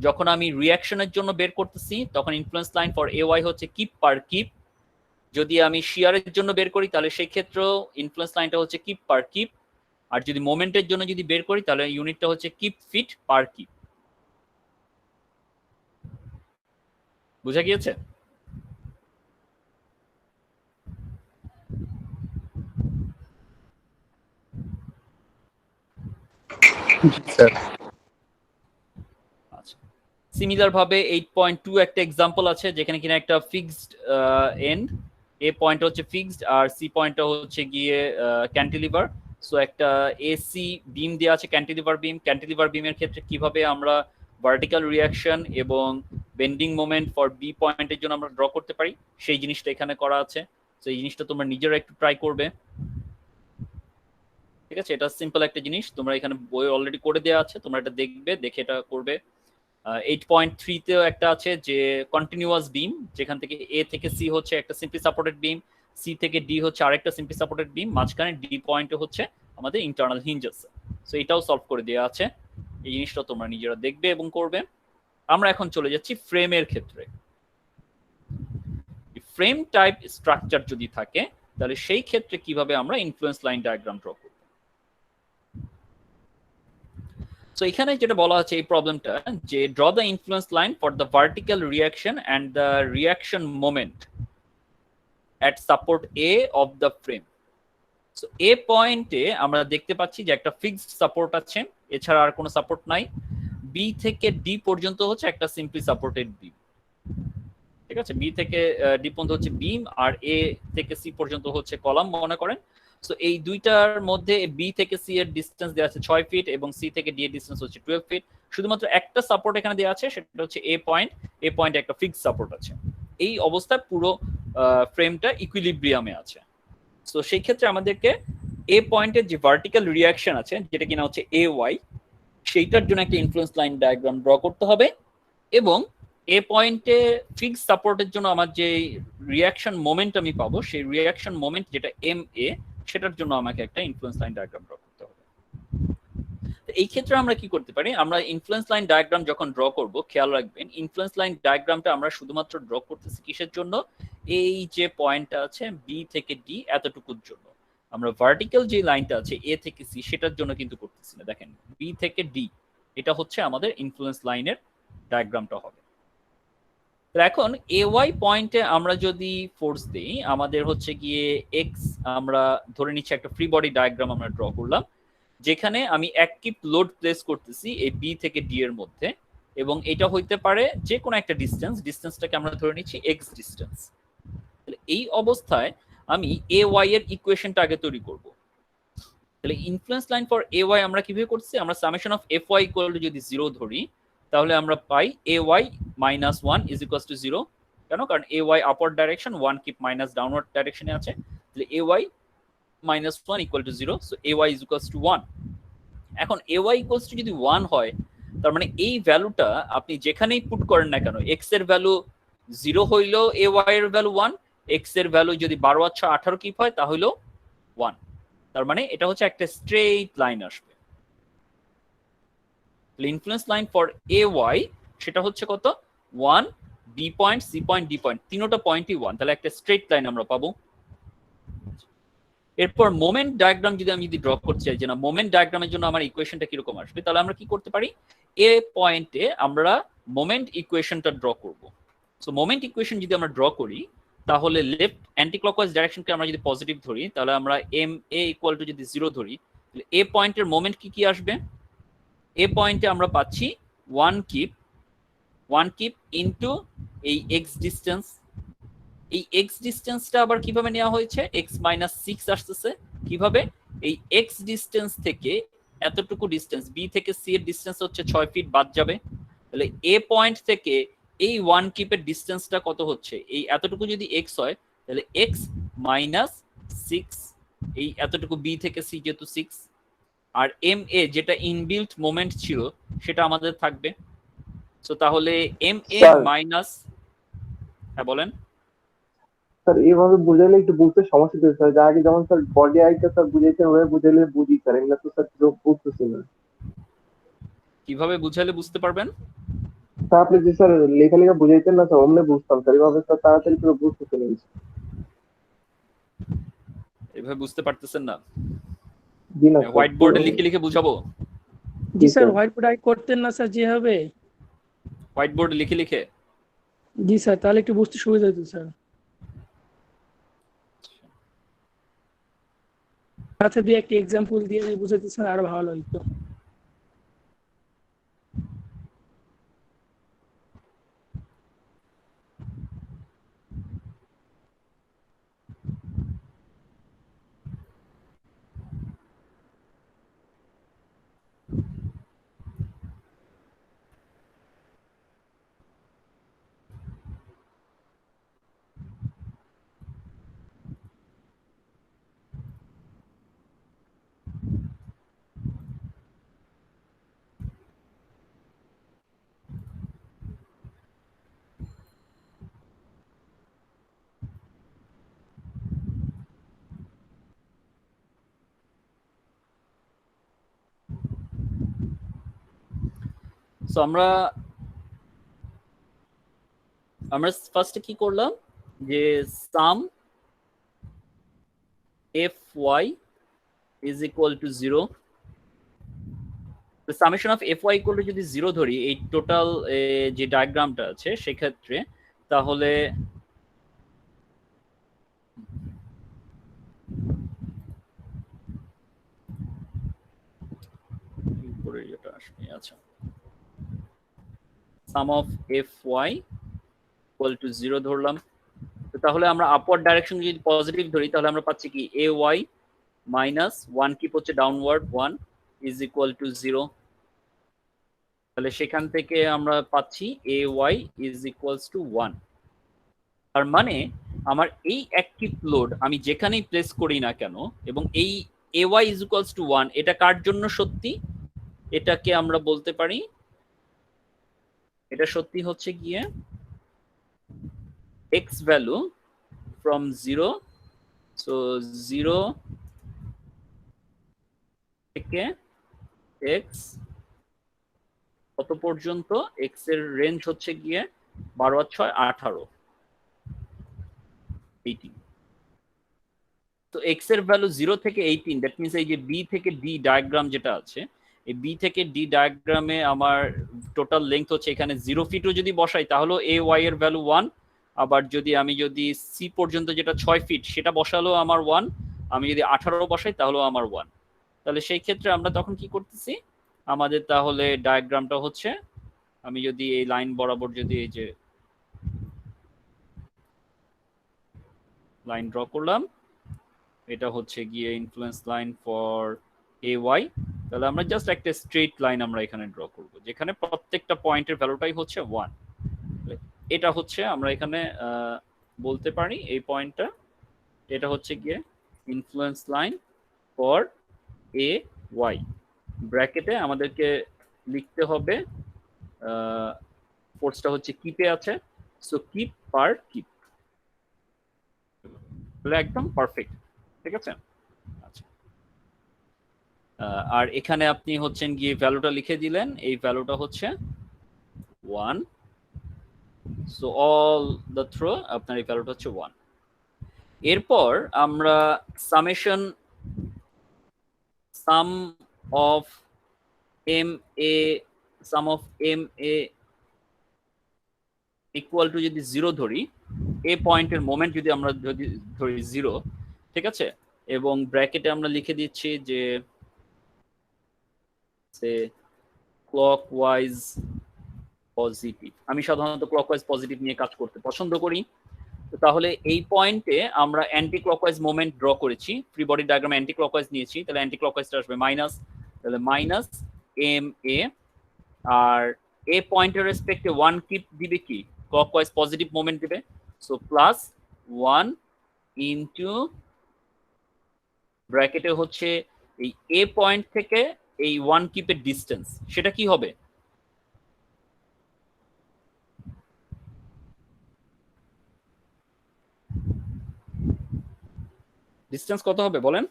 যখন আমি রিঅ্যাকশনের জন্য বের করতেছি তখন ইনফ্লুয়েন্স লাইন ফর AY হচ্ছে কিপ পার কিপ। যদি আমি শিয়ারের জন্য বের করি তাহলে সেই ক্ষেত্রেও ইনফ্লুয়েন্স লাইনটা হচ্ছে কিপ পার কিপ। আর যদি মোমেন্টের জন্য যদি বের করি তাহলে ইউনিটটা হচ্ছে কিপ ফিট পার কিপ। বুঝা গিয়েছে? আচ্ছা, সিমিলার ভাবে 8.2 একটা এক্সাম্পল আছে যেখানে কিনা একটা ফিক্সড এন্ড, এ পয়েন্ট হচ্ছে ফিক্সড আর সি পয়েন্টটা হচ্ছে গিয়ে ক্যান্টিলিভার। সো একটা এসি বিম দেওয়া আছে, ক্যান্টিলিভার বিম। ক্যান্টিলিভার বিমের ক্ষেত্রে কিভাবে আমরা ভার্টিক্যাল রিঅ্যাকশন এবং বেন্ডিং মোমেন্ট ফর বি পয়েন্টের জন্য আমরা ড্র করতে পারি সেই জিনিসটা এখানে করা আছে। সো এই জিনিসটা তোমরা নিজেরা একটু ট্রাই করবে, ঠিক আছে। এটা সিম্পল একটা জিনিস, তোমরা এখানে বই অলরেডি করে দেওয়া আছে, তোমরা এটা দেখবে, দেখে এটা করবে। 8.3 তেও একটা আছে যে কন্টিনিউয়াস বিম, যেখান থেকে এ থেকে সি হচ্ছে একটা সিম্পলি সাপোর্টেড বিম, সি থেকে ডি হচ্ছে আরেকটা সিম্পলি সাপোর্টেড বিম, মাঝখানে ডি পয়েন্টে হচ্ছে আমাদের ইন্টারনাল হিঞ্জ আছে। সো এটাও সলভ করে দেওয়া আছে, এই জিনিসটা তোমরা নিজেরা দেখবে এবং করবে। আমরা এখন চলে যাচ্ছি ফ্রেমের ক্ষেত্রে। ফ্রেম টাইপ স্ট্রাকচার যদি থাকে তাহলে সেই ক্ষেত্রে কিভাবে আমরা ইনফ্লুয়েন্স লাইন ডায়াগ্রাম ড্র করব। সো এখানে যেটা বলা আছে এই প্রবলেমটা যে draw the influence line for the vertical reaction and the reaction moment at support A of the frame. So A পয়েন্টে আমরা দেখতে পাচ্ছি যে একটা ফিক্সড সাপোর্ট আছে, এছাড়া আর কোনো সাপোর্ট নাই। বি থেকে ডি পর্যন্ত হচ্ছে একটা সিম্পলি সাপোর্টেড বিম, ঠিক আছে। বি থেকে ডি পর্যন্ত হচ্ছে বিম, আর এ থেকে সি পর্যন্ত হচ্ছে কলাম মনে করেন। সো এই দুইটার মধ্যে বি থেকে সি এর ডিসটেন্স দেওয়া আছে 6 ফিট এবং সি থেকে ডি এর ডিসটেন্স হচ্ছে 12 ফিট। শুধুমাত্র একটা সাপোর্ট এখানে দেওয়া আছে, সেটা হচ্ছে এ পয়েন্ট একটা ফিক্সড সাপোর্ট আছে। এই অবস্থায় পুরো ফ্রেমটা ইকুইলিব্রিয়ামে আছে। সো সেই ক্ষেত্রে আমাদেরকে এ পয়েন্টের যে ভার্টিক্যাল রিয়াকশন আছে, যেটা কিনা হচ্ছে এ ওয়াই, সেইটার জন্য একটা ইনফ্লুয়েন্স লাইন ডায়াগ্রাম ড্র করতে হবে, এবং এ পয়েন্টে ফিক্সড সাপোর্টের জন্য আমার যে রিয়াকশন মোমেন্ট আমি পাবো, সেই রিয়াকশন মোমেন্ট যেটা এম এ, সেটার জন্য আমাকে একটা ইনফ্লুয়েন্স লাইন ডায়াগ্রাম ড্র করতে হবে। এই ক্ষেত্রে আমরা কি করতে পারি, আমরা ইনফ্লুয়েন্স লাইন ডায়াগ্রাম যখন ড্র করব, খেয়াল রাখবেন ইনফ্লুয়েন্স লাইন ডায়াগ্রামটা আমরা শুধুমাত্র ড্র করতেছি কিসের জন্য, এই যে পয়েন্টটা আছে বি থেকে ডি এতটুকুর জন্য। আমরা ভার্টিক্যাল যে লাইনটা আছে এ থেকে সি, সেটার জন্য কিন্তু করতেছি না। দেখেন বি থেকে ডি, এটা হচ্ছে আমাদের ইনফ্লুয়েন্স লাইনের ডায়াগ্রামটা হবে। তো এখন এ ওয়াই পয়েন্টে আমরা যদি ফোর্স দেই, আমাদের হচ্ছে গিয়ে এক্স, আমরা ধরে নিচ্ছি একটা ফ্রি বডি ডায়াগ্রাম আমরা ড্র করলাম, যেখানে আমি অ্যাক্টিভ লোড প্লেস করতেছি এই বি থেকে ডি এর মধ্যে, এবং এটা হইতে পারে যে কোনো একটা ডিস্টেন্সটাকে আমরা ধরে নিচ্ছি এক্স ডিস্টেন্স। এই অবস্থায় আমি এ ওয়াই এর ইকুয়েশনটা আগে তৈরি করব। তাহলে influence line for A Y আমরা কিভাবে করছি, আমরা summation of F Y equal to যদি 0 ধরি, তাহলে আমরা পাই A Y minus 1 is equals to 0। কেন? কারণ A Y upward direction, 1 kip minus downward ডাইরেকশনে আছে। তাহলে A Y minus 1 equal to 0, so A Y is equals to 1। এখন এ ওয়াই ইকুয়ালস টু যদি 1 হয়, তার মানে এই ভ্যালুটা আপনি যেখানেই পুট করেন না কেন, এক্স এর ভ্যালু 0 হইলেও এ ওয়াই এর ভ্যালু 1, এক্স এর ভ্যালু যদি 12 আর 6 18 কিপ হয় তাহলেও 1। তার মানে এটা হচ্ছে একটা স্ট্রেইট লাইন আসবে। Influence line for A Y সেটা হচ্ছে কত, 1, B point, C point, D point, তিনটা পয়েন্টই 1, তাহলে একটা স্ট্রেইট লাইন আমরা পাবো। এরপর মোমেন্ট ডায়াগ্রাম যদি আমি ড্র করতে চাই, যে না মোমেন্ট ডায়াগ্রামের জন্য আমার ইকুয়েশনটা কিরকম আসবে, তাহলে আমরা কি করতে পারি, এ পয়েন্টে আমরা মোমেন্ট ইকুয়েশনটা ড্র করব। সো মোমেন্ট ইকুয়েশন যদি আমরা ড্র করি, তাহলে লেফট অ্যান্টি ক্লকওয়াইজ ডাইরেকশনকে আমরা যদি পজিটিভ ধরি, তাহলে আমরা এম এ ইকুয়াল টু যদি 0 ধরি, তাহলে এ পয়েন্টের মোমেন্ট কি কি আসবে, এ পয়েন্টে আমরা পাচ্ছি 1 কিপ ইনটু এই এক্স ডিস্টেন্স। এই এক্স ডিস্টেন্সটা আবার কিভাবে নেওয়া হয়েছে, এক্স মাইনাস 6 আসতেছে। কিভাবে, এই এক্স ডিস্টেন্স থেকে এতটুকু ডিস্টেন্স বি থেকে সি এর ডিস্টেন্স হচ্ছে 6 ফিট বাদ যাবে। তাহলে এ পয়েন্ট থেকে এই 1 কিপের ডিস্টেন্সটা কত হচ্ছে, এই এতটুকু যদি এক্স হয়, তাহলে এক্স মাইনাস 6, এই এতটুকু বি থেকে সি যেহেতু 6, আর এম এ যেটা ইনবিল্ট মোমেন্ট ছিল সেটা আমাদের থাকবে। সো তাহলে এম এ মাইনাস, হ্যাঁ বলেন স্যার। এইভাবে বুঝাইলে একটু বুঝতে সমস্যা হচ্ছে স্যার। যার আগে যেমন স্যার বডি আইটা স্যার বুঝাইতে ওভাবে বুঝাইলে বুঝি স্যার, এগুলো তো স্যার কেউ বুঝতেছি না। কিভাবে বুঝাইলে বুঝতে পারবেন? স্যার আপনি যে স্যার লেখালেখা বুঝাইতেন না স্যার, অমনে বুঝতাম স্যার, এইভাবে স্যার তাড়াতাড়ি করে বুঝতেছি না। এভাবে বুঝতে পারতেছেন না? জি না হোয়াইট বোর্ডে লিখে লিখে বুঝাবো? জি স্যার, হোয়াইট বোর্ড আই করতেন না স্যার যেভাবে? হোয়াইট বোর্ডে লিখে লিখে? জি স্যার, তাহলে একটু বুঝতে সুবিধা হতো স্যার। সাথে দিয়ে একটা এক্সাম্পল দিয়ে বুঝাতে স্যার আরো ভালো হতো। সো আমরা ফার্স্টে কি করলাম, যে sum F Y is equal to 0, summation of F Y equal to যদি 0 ধরি এই টোটাল যে ডায়াগ্রামটা আছে সেক্ষেত্রে, তাহলে যেটা আসবে, আচ্ছা sum of F Y equal to 0 ধরলাম। তো তাহলে আমরা আপওয়ার্ড ডাইরেকশন যদি পজিটিভ ধরি, তাহলে আমরা পাচ্ছি কি এ ওয়াই মাইনাস 1 কিপ হচ্ছে ডাউনওয়ার্ড 1 ইজ ইকুয়াল টু 0। তাহলে সেখান থেকে আমরা পাচ্ছি ay ইজ ইকুয়ালস টু 1। তার মানে আমার এই অ্যাক্টিভ লোড আমি যেখানেই প্লেস করি না কেন, এবং এই ay ইজ ইকুয়ালস টু 1 এটা কার জন্য সত্যি? এটাকে আমরা বলতে পারি এটা সত্যি হচ্ছে গিয়ে x ভ্যালু ফ্রম 0, সো 0 থেকে x কত পর্যন্ত, x এর রেঞ্জ হচ্ছে গিয়ে 12 আর 6 18 18। তো x এর ভ্যালু 0 থেকে 18, দ্যাট মিনস এই যে b থেকে d ডায়াগ্রাম যেটা আছে, এই b থেকে d ডায়াগ্রামে আমার টোটাল লেংথ হচ্ছে এখানে 0 ফিটও যদি বসাই তাহলেও ay এর ভ্যালু 1, আবার আমি যদি c পর্যন্ত যেটা 6 ফিট সেটা বসালেও আমার 1, আমি যদি 18 বসাই তাহলেও আমার 1। তাহলে সেই ক্ষেত্রে আমরা তখন কি করতেছি, আমাদের তাহলে ডায়াগ্রামটা হচ্ছে, আমি যদি এই লাইন বরাবর যদি এই যে লাইন ড্র করলাম, এটা হচ্ছে গিয়ে ইনফ্লুয়েন্স লাইন ফর ay, তাহলে আমরা জাস্ট একটা স্ট্রেট লাইন আমরা এখানে ড্র করব যেখানে প্রত্যেকটা পয়েন্টের ভ্যালুটাই হচ্ছে 1। এটা হচ্ছে আমরা এখানে বলতে পারি এই পয়েন্টটা, এটা হচ্ছে গিয়ে ইনফ্লুয়েন্স লাইন ফর ay। ব্র্যাকেটে আমাদেরকে লিখতে হবে ফোর্সটা হচ্ছে কিপে আছে, সো কিপ পার কিপ, তাহলে একদম পারফেক্ট, ঠিক আছে। আচ্ছা, আর এখানে আপনি হচ্ছেন গিয়ে ভ্যালুটা লিখে দিলেন, এই ভ্যালুটা হচ্ছে 1, সো অল দ্য থ্রো আপনার এই ভ্যালুটা হচ্ছে 1। এরপর আমরা summation some of m a equal to যদি 0 ধরি, এ পয়েন্টের মোমেন্ট যদি আমরা ধরি 0, ঠিক আছে, এবং ব্র্যাকেটে আমরা লিখে দিচ্ছি যে ক্লকওয়াইজ পজিটিভ। আমি সাধারণত ক্লকওয়াইজ পজিটিভ নিয়ে কাজ করতে পছন্দ করি। তো তাহলে এই পয়েন্টে আমরা অ্যান্টি ক্লকওয়াইজ মোমেন্ট ড্র করেছি, ফ্রি বডি ডায়াগ্রামে অ্যান্টি ক্লকওয়াইজ নিয়েছি, তাহলে অ্যান্টি ক্লকওয়াইজটা আসবে মাইনাস, তাহলে মাইনাস এম এ, আর এ পয়েন্টের রেসপেক্টে 1 কিপ দিবে কি, ক্লকওয়াইজ পজিটিভ মোমেন্ট দিবে, সো প্লাস 1 ইনটু ব্র্যাকেটে হচ্ছে এই এ পয়েন্ট থেকে এই 1 কিপের ডিস্টেন্স, সেটা কি হবে? ডিস্টেন্স কত হবে বলেন?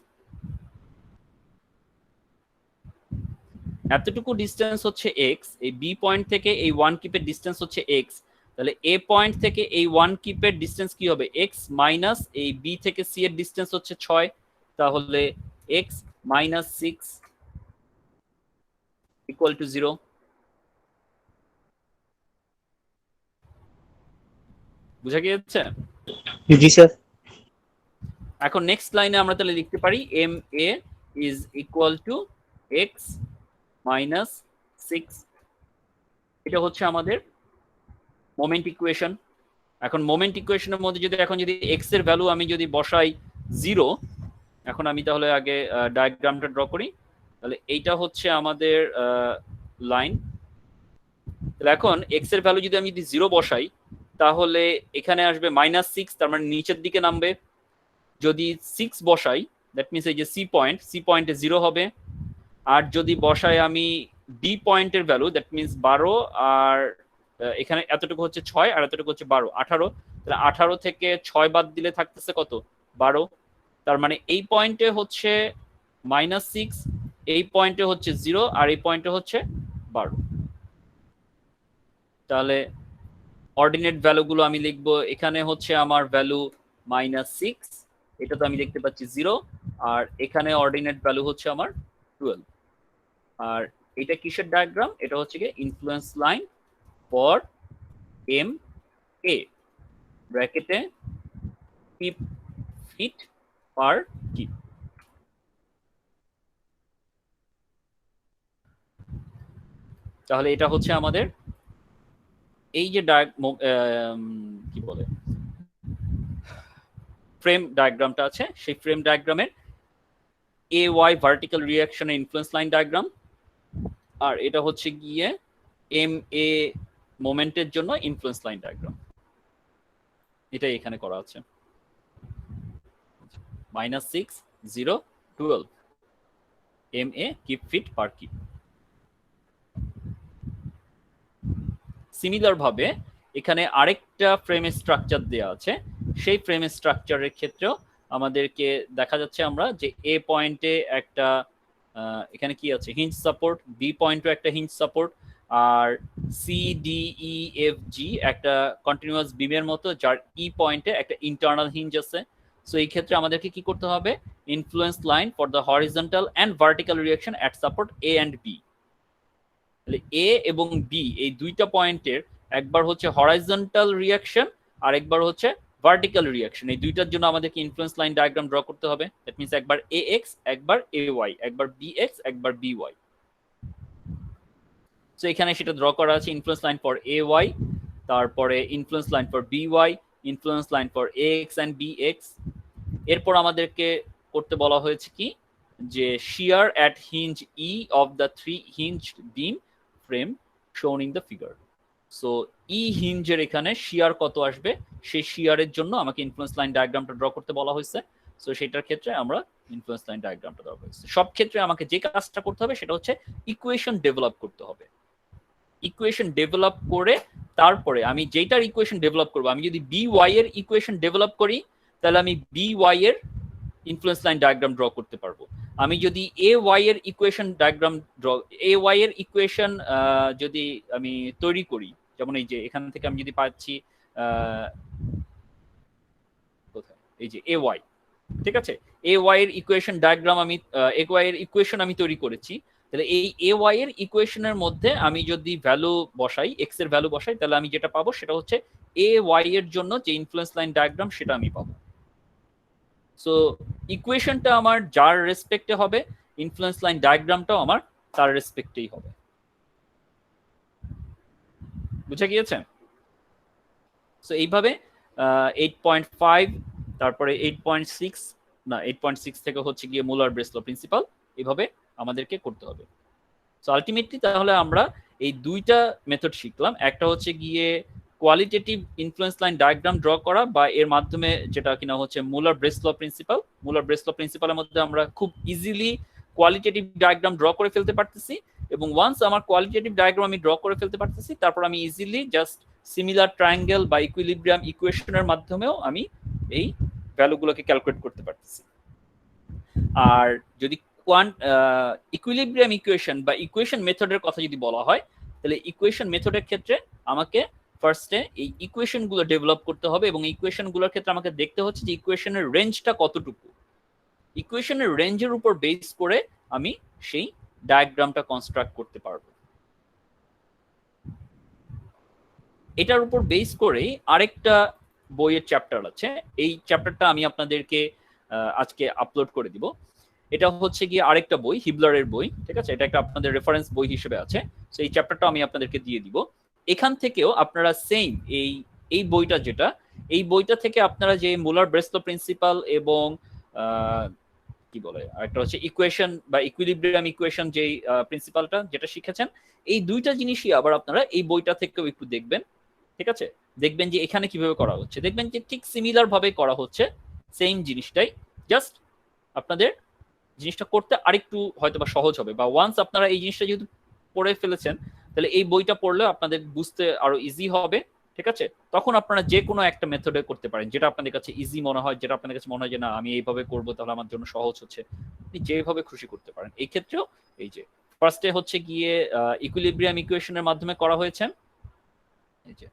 এতটুকু ডিস্টেন্স হচ্ছে x, এই বি পয়েন্ট থেকে এই 1 কিপের ডিস্টেন্স হচ্ছে x, তাহলে এ পয়েন্ট থেকে এই 1 কিপের ডিস্টেন্স কি হবে, x মাইনাস এই বি থেকে সি এর ডিস্টেন্স হচ্ছে 6, তাহলে x মাইনাস 6 ইকুয়াল টু 0। বুঝা গিয়েছে? জি স্যার। এখন নেক্সট লাইনে আমরা তাহলে লিখতে পারি M A is equal to x minus 6, এটা হচ্ছে আমাদের মোমেন্ট ইকুয়েশন। এখন মোমেন্ট ইকুয়েশনের মধ্যে যদি এখন যদি x এর ভ্যালু আমি যদি বসাই 0, এখন আমি তাহলে আগে ডায়াগ্রামটা ড্র করি, তাহলে এইটা হচ্ছে আমাদের লাইন। তাহলে এখন x এর ভ্যালু যদি আমি 0 বসাই তাহলে এখানে আসবে -6, তার মানে নিচের দিকে নামবে। যদি 6 বসাই দ্যাট মিনস এই যে সি পয়েন্টে 0 হবে, আর যদি বসাই আমি ডি পয়েন্টের ভ্যালু দ্যাট মিনস 12, আর এখানে এতটুকু হচ্ছে 6 আর এতটুকু হচ্ছে 12 18, তাহলে 18 থেকে 6 বাদ দিলে থাকতেছে কত, 12, তার মানে এই পয়েন্টে হচ্ছে -6, এই পয়েন্টে হচ্ছে 0, আর এই পয়েন্টে হচ্ছে 12। তাহলে অর্ডিনেট ভ্যালুগুলো আমি লিখবো, এখানে হচ্ছে আমার ভ্যালু -6, এটা তো আমি দেখতে পাচ্ছি 0, আর এখানে অর্ডিনেট ভ্যালু হচ্ছে আমার 12। আর এটা কিসের ডায়াগ্রাম, এটা হচ্ছে কি influence line for M A, ব্র্যাকেটে কিপ ফিট পার কিপ। তাহলে এটা হচ্ছে আমাদের এই যে কি বলে ফ্রেম ডায়াগ্রামটা আছে, সেই ফ্রেম ডায়াগ্রামের এ ওয়াই ভার্টিক্যাল রিঅ্যাকশনের ইনফ্লুয়েন্স লাইন ডায়াগ্রাম, আর এটা হচ্ছে গিয়ে এম এ মোমেন্টের জন্য ইনফ্লুয়েন্স লাইন ডায়াগ্রাম, এটাই এখানে করা আছে। -6 0 12 MA keep feet per keep. Similar ভাবে এখানে আরেকটা ফ্রেম স্ট্রাকচার দেওয়া আছে, সেই ফ্রেম স্ট্রাকচারের ক্ষেত্রেও আমাদেরকে দেখা যাচ্ছে আমরা যে এ পয়েন্টে একটা এখানে কি আছে হিঞ্জ সাপোর্ট, বি পয়েন্টে একটা হিঞ্জ সাপোর্ট, আর C D E F G একটা কন্টিনিউয়াস বিমের মতো, যার ই পয়েন্টে একটা ইন্টারনাল হিঞ্জ আছে। সো এই ক্ষেত্রে আমাদেরকে কি করতে হবে, influence line for the horizontal and vertical reaction at support A and B. তাহলে এ এবং বি এই দুইটা পয়েন্টের একবার হচ্ছে হরাইজন্টাল রিঅ্যাকশন আর একবার হচ্ছে ভার্টিক্যাল রিঅ্যাকশন, এই দুইটার জন্য আমাদেরকে ইনফ্লুয়েন্স লাইন ডায়াগ্রাম ড্র করতে হবে। দ্যাট মিন্স একবার এ এক্স একবার এ ওয়াই, একবার বি এক্স একবার বি ওয়াই। সো এখানে সেটা ড্র করা আছে, influence line for A Y, তারপরে influence line for B Y, influence line for A X and B X. এরপর আমাদেরকে করতে বলা হয়েছে কি, যে shear at hinge E of the 3 hinged beam frame shown in the figure. So E হিঞ্জের এখানে shear কত আসবে, সেই shearএর জন্য আমাকে ইনফ্লুয়েন্স লাইন ডায়াগ্রামটা ড্র করতে বলা হয়েছে। সো সেটার ক্ষেত্রে আমরা ইনফ্লুয়েন্স লাইন ডায়াগ্রামটা ড্র করেছি। সব ক্ষেত্রে আমাকে যে কাজটা করতে হবে সেটা হচ্ছে ইকুয়েশন ডেভেলপ করতে হবে। ইকুয়েশন ডেভেলপ করে তারপরে আমি যেটার ইকুয়েশন ডেভেলপ করব, আমি যদি বি ওয়াই এর ইকুয়েশন ডেভেলপ করি তাহলে আমি বি ওয়াই এর ইনফ্লুয়েন্স লাইন ডায়াগ্রাম ড্র করতে পারবো। আমি যদি এ ওয়াই এর ইকুয়েশন ডায়াগ্রাম এ ওয়াই এর ইকুয়েশন যদি আমি তৈরি করি, যেমন এই যে এখান থেকে আমি যদি পাচ্ছি কোথায়, এই যে এ ওয়াই, ঠিক আছে, এ ওয়াই এর ইকুয়েশন ডায়াগ্রাম আমি এ ওয়াই এর ইকুয়েশন আমি তৈরি করেছি, তাহলে এই এ ওয়াই এর ইকুয়েশনের মধ্যে আমি যদি ভ্যালু বসাই, এক্স এর ভ্যালু বসাই, তাহলে আমি যেটা পাবো সেটা হচ্ছে এ ওয়াই এর জন্য যে ইনফ্লুয়েন্স লাইন ডায়াগ্রাম সেটা আমি পাবো। সো ইকুয়েশনটা আমার যার রেসপেক্টে হবে, ইনফ্লুয়েন্স লাইন ডায়াগ্রামটাও আমার তার রেসপেক্টেই হবে। বুঝা গিয়েছে? সো এইভাবে 8.5 তারপরে 8.6 না 8.6 থেকে হচ্ছে গিয়ে মুলার-ব্রেসলো প্রিন্সিপাল, এইভাবে আমাদেরকে করতে হবে। সো আলটিমেটলি তাহলে আমরা এই দুইটা মেথড শিখলাম, একটা হচ্ছে গিয়ে qualitative influence line diagram draw করা, বা এর মাধ্যমে যেটা কিনা হচ্ছে মুলার-ব্রেসলো প্রিন্সিপাল। মুলার-ব্রেসলো প্রিন্সিপালের মধ্যে আমরা খুব ইজিলি কোয়ালিটেটিভ ডায়াগ্রাম ড্র করে ফেলতে পারতেছি, এবং ওয়ান্স আমার কোয়ালিটেটিভ ডায়াগ্রাম আমি ড্র করে ফেলতে পারতেছি, তারপর আমি ইজিলি জাস্ট সিমিলার ট্রায়াঙ্গেল বা ইকুইলিব্রিয়াম ইকুয়েশনের মাধ্যমেও আমি এই ভ্যালুগুলোকে ক্যালকুলেট করতে পারতেছি। আর যদি ইকুইলিব্রিয়াম ইকুয়েশন বা ইকুয়েশন মেথডের কথা যদি বলা হয়, তাহলে ইকুয়েশন মেথডের ক্ষেত্রে আমাকে ফার্স্টে এই ইকুয়েশন গুলো ডেভেলপ করতে হবে, এবং ইকুয়েশন গুলোর ক্ষেত্রে আমাকে দেখতে হচ্ছে যে ইকুয়েশনের রেঞ্জটা কতটুকু। ইকুয়েশনের রেঞ্জের উপর বেস করে আমি সেই ডায়াগ্রামটা কনস্ট্রাক্ট করতে পারবো। এটার উপর বেস করেই আরেকটা বইয়ের চ্যাপ্টার আছে, এই চ্যাপ্টারটা আমি আপনাদেরকে আজকে আপলোড করে দিব। এটা হচ্ছে গিয়ে আরেকটা বই, হিবলারের বই, ঠিক আছে, এটা একটা আপনাদের রেফারেন্স বই হিসেবে আছে। সো এই চ্যাপ্টারটা আমি আপনাদেরকে দিয়ে দিব। এখান থেকেও আপনারা সেম এই বইটা যেটা, এই বইটা থেকে আপনারা যে মুলার-ব্রেসলো প্রিন্সিপাল এবং কি বলে আরেকটা হচ্ছে ইকুয়েশন বা ইকুইলিব্রিয়াম ইকুয়েশন যে প্রিন্সিপালটা যেটা শিখেছেন, এই দুইটা জিনিসই আবার আপনারা এই বইটা থেকেও একটু দেখবেন, ঠিক আছে। দেখবেন যে এখানে কিভাবে করা হচ্ছে, দেখবেন যে ঠিক সিমিলার ভাবে করা হচ্ছে, সেম জিনিসটাই, জাস্ট আপনাদের জিনিসটা করতে আরেকটু হয়তো বা সহজ হবে, বা ওয়ান্স আপনারা এই জিনিসটা যেহেতু পড়ে ফেলেছেন, তাহলে এই বইটা পড়লে আপনাদের বুঝতে আরো ইজি হবে, ঠিক আছে। তখন আপনারা যে কোনো একটা মেথডে করতে পারেন, যেটা আপনাদের কাছে ইজি মনে হয়, যেটা আপনাদের কাছে মনে হয় যে না আমি এইভাবে করবো তাহলে আমার জন্য সহজ হচ্ছে, আপনি যেভাবে খুশি করতে পারেন। এই ক্ষেত্রেও এই যে ফার্স্টে হচ্ছে গিয়ে ইকুইলিব্রিয়াম ইকুয়েশনের মাধ্যমে করা হয়েছে, এই যে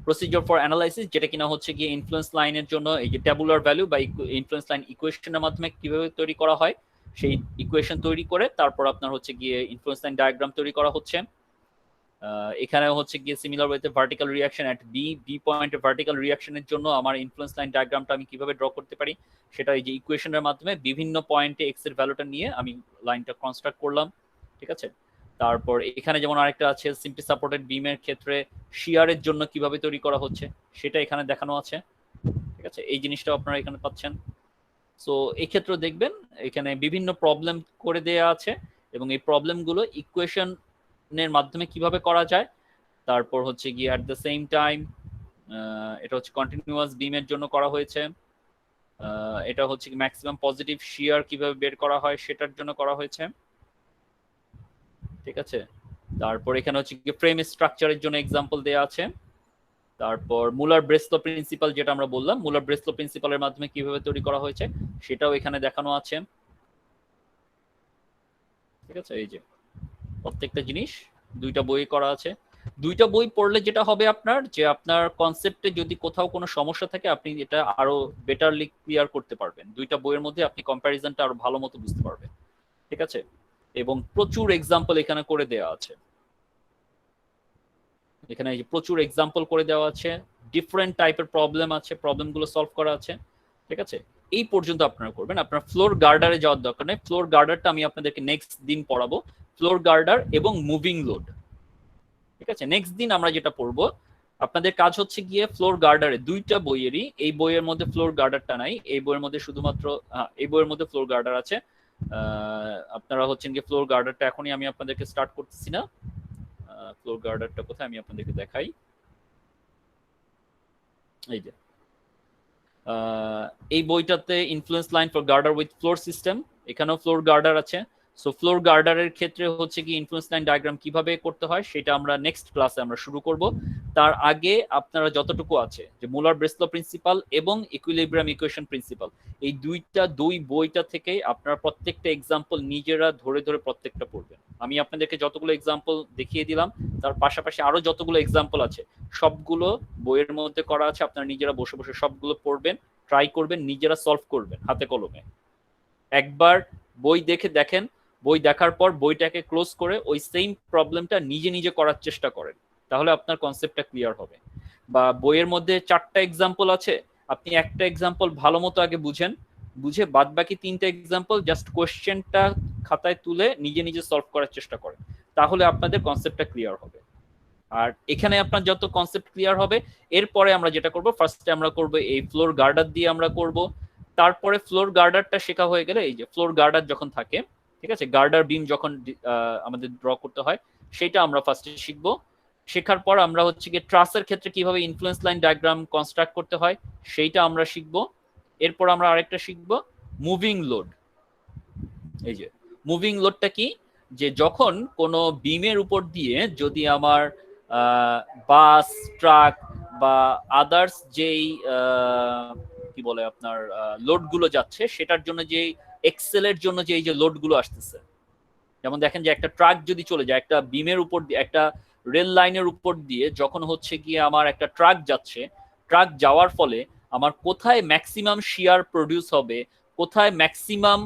প্রসিডিউর ফর অ্যানালাইসিস, যেটা কিনা হচ্ছে গিয়ে ইনফ্লুয়েন্স লাইনের জন্য এই যে ট্যাবুলার ভ্যালু বা ইনফ্লুয়েন্স লাইন ইকুয়েশনের মাধ্যমে কিভাবে তৈরি করা হয়, সেই ইকুয়েশন তৈরি করে তারপর আপনার হচ্ছে গিয়ে ইনফ্লুয়েন্স লাইন ডায়াগ্রাম তৈরি করা হচ্ছে। এখানে হচ্ছে গিয়ে সিমিলার ওয়েতে ভার্টিক্যাল রিঅ্যাকশন এট বি পয়েন্টে ভার্টিক্যাল রিঅ্যাকশনের জন্য আমার ইনফ্লুয়েন্স লাইন ডায়াগ্রামটা আমি কিভাবে ড্র করতে পারি, সেটা এই যে ইকুয়েশনের মাধ্যমে বিভিন্ন পয়েন্টে এক্স এর ভ্যালুটা নিয়ে আমি লাইনটা কনস্ট্রাক্ট করলাম, ঠিক আছে। তারপর এখানে যেমন আরেকটা আছে সিম্পলি সাপোর্টেড বিমের ক্ষেত্রে শিয়ারের জন্য কিভাবে তৈরি করা হচ্ছে সেটা এখানে দেখানো আছে, ঠিক আছে। এই জিনিসটাও আপনারা এখানে পাচ্ছেন। সো এই ক্ষেত্রে দেখবেন এখানে বিভিন্ন প্রবলেম করে দেয়া আছে, এবং এই প্রবলেমগুলো ইকুয়েশনের মাধ্যমে কিভাবে করা যায় তারপর হচ্ছে গিয়ে অ্যাট দ্য সেম টাইম এটা হচ্ছে কন্টিনিউয়াস বিমের জন্য করা হয়েছে। এটা হচ্ছে ম্যাক্সিমাম পজিটিভ শিয়ার কিভাবে বের করা হয় সেটার জন্য করা হয়েছে, ঠিক আছে। তারপর এখানে হচ্ছে কি ফ্রেম স্ট্রাকচারের জন্য এক্সাম্পল দেয়া আছে। তারপর মুলার ব্রেসলো প্রিন্সিপাল, যেটা আমরা বললাম মুলার ব্রেসলো প্রিন্সিপালের মাধ্যমে কিভাবে তৈরি করা হয়েছে সেটাও এখানে দেখানো আছে, ঠিক আছে। এই যে প্রত্যেকটা জিনিস দুইটা বই করা আছে। দুইটা বই পড়লে যেটা হবে আপনার, যে আপনার কনসেপ্টে যদি কোথাও কোনো সমস্যা থাকে আপনি এটা আরো বেটারলি ক্লিয়ার করতে পারবেন। দুইটা বইয়ের মধ্যে আপনি কম্প্যারিজনটা আরো ভালো মতো বুঝতে পারবেন, ঠিক আছে। এবং প্রচুর এক্সাম্পল এখানে করে দেওয়া আছে, এখানে এই যে প্রচুর এক্সাম্পল করে দেওয়া আছে, ডিফারেন্ট টাইপের প্রবলেম আছে, প্রবলেমগুলো সলভ করা আছে, ঠিক আছে। এই পর্যন্ত আপনারা করবেন, আপনার ফ্লোর গার্ডারে যাওয়ার দরকার নেই। ফ্লোর গার্ডারটা আমি আপনাদেরকে নেক্সট দিন পড়াবো, ফ্লোর গার্ডার এবং মুভিং লোড, ঠিক আছে। নেক্সট দিন আমরা যেটা পড়বো, আপনাদের কাজ হচ্ছে গিয়ে ফ্লোর গার্ডারে দুইটা বইয়েরই, এই বইয়ের মধ্যে ফ্লোর গার্ডারটা নাই, এই বইয়ের মধ্যে শুধুমাত্র এই বইয়ের মধ্যে ফ্লোর গার্ডার আছে। আপনারা হচ্ছেন গিয়ে ফ্লোর গার্ডারটা এখনই আমি আপনাদেরকে স্টার্ট করতেছি না, ফ্লোর গার্ডারটা কোথায় আমি আপনাদেরকে দেখাই, এই যে এই বইটাতে influence line for girder with floor system, এখানেও ফ্লোর গার্ডার আছে। সো ফ্লোর গার্ডারের ক্ষেত্রে হচ্ছে কি ইনফ্লুয়েন্স লাইন ডায়াগ্রাম কিভাবে করতে হয় সেটা আমরা নেক্সট ক্লাসে আমরা শুরু করব। তার আগে আপনারা যতটুকু আছে যে মুলার ব্রেসলো প্রিন্সিপাল এবং ইকুইলিব্রিয়াম ইকুয়েশন প্রিন্সিপাল, এই দুই বইটা থেকে আপনারা প্রত্যেকটা এক্সাম্পল নিজেরা ধরে ধরে প্রত্যেকটা পড়বেন। আমি আপনাদেরকে যতগুলো এক্সাম্পল দেখিয়ে দিলাম তার পাশাপাশি আরো যতগুলো এক্সাম্পল আছে সবগুলো বইয়ের মধ্যে করা আছে, আপনারা নিজেরা বসে বসে সবগুলো পড়বেন, ট্রাই করবেন, নিজেরা সলভ করবেন হাতে কলমে। একবার বই দেখেন, বই দেখার পর বইটাকে ক্লোজ করে ওই সেম প্রবলেমটা নিজে নিজে করার চেষ্টা করেন, তাহলে আপনার কনসেপ্টটা ক্লিয়ার হবে। বা বইয়ের মধ্যে 4টা এক্সাম্পল আছে, আপনি একটা এক্সাম্পল ভালো মতো আগে বুঝে বাদ বাকি 3টা এক্সাম্পল জাস্ট কোশ্চেনটা খাতায় তুলে নিজে নিজে সলভ করার চেষ্টা করেন, তাহলে আপনাদের কনসেপ্টটা ক্লিয়ার হবে। আর এখানে আপনার যত কনসেপ্ট ক্লিয়ার হবে, এরপরে আমরা যেটা করব, ফার্স্টে আমরা করব এই ফ্লোর গার্ডার দিয়ে আমরা করব। তারপরে ফ্লোর গার্ডারটা শেখা হয়ে গেলে, এই যে ফ্লোর গার্ডার যখন থাকে, ঠিক আছে, গার্ডার বিম যখন আমাদের ড্র করতে হয় সেটা আমরা ফার্স্টে শিখবো। শেখার পর আমরা হচ্ছে কি ট্রাসের ক্ষেত্রে কিভাবে ইনফ্লুয়েন্স লাইন ডায়াগ্রাম কনস্ট্রাক্ট করতে হয় সেইটা আমরা শিখবো। এরপর আমরা আরেকটা শিখবো মুভিং লোড। এই যে মুভিং লোডটা কি, যে যখন কোনো বিমের উপর দিয়ে যদি আমার বাস, ট্রাক বা আদার্স যেই কি বলে আপনার লোডগুলো যাচ্ছে, সেটার জন্য যে এক্সেলের জন্য যে এই যে লোডগুলো আসতেছে, যেমন দেখেন যে একটা ট্রাক যদি চলে যায় একটা বিমের উপর দিয়ে, একটা রেল লাইনের উপর দিয়ে যখন হচ্ছে গিয়ে আমার একটা ট্রাক যাচ্ছে, ট্রাক যাওয়ার ফলে আমার কোথায় ম্যাক্সিমাম শিয়ার প্রডিউস হবে, কোথায় ম্যাক্সিমাম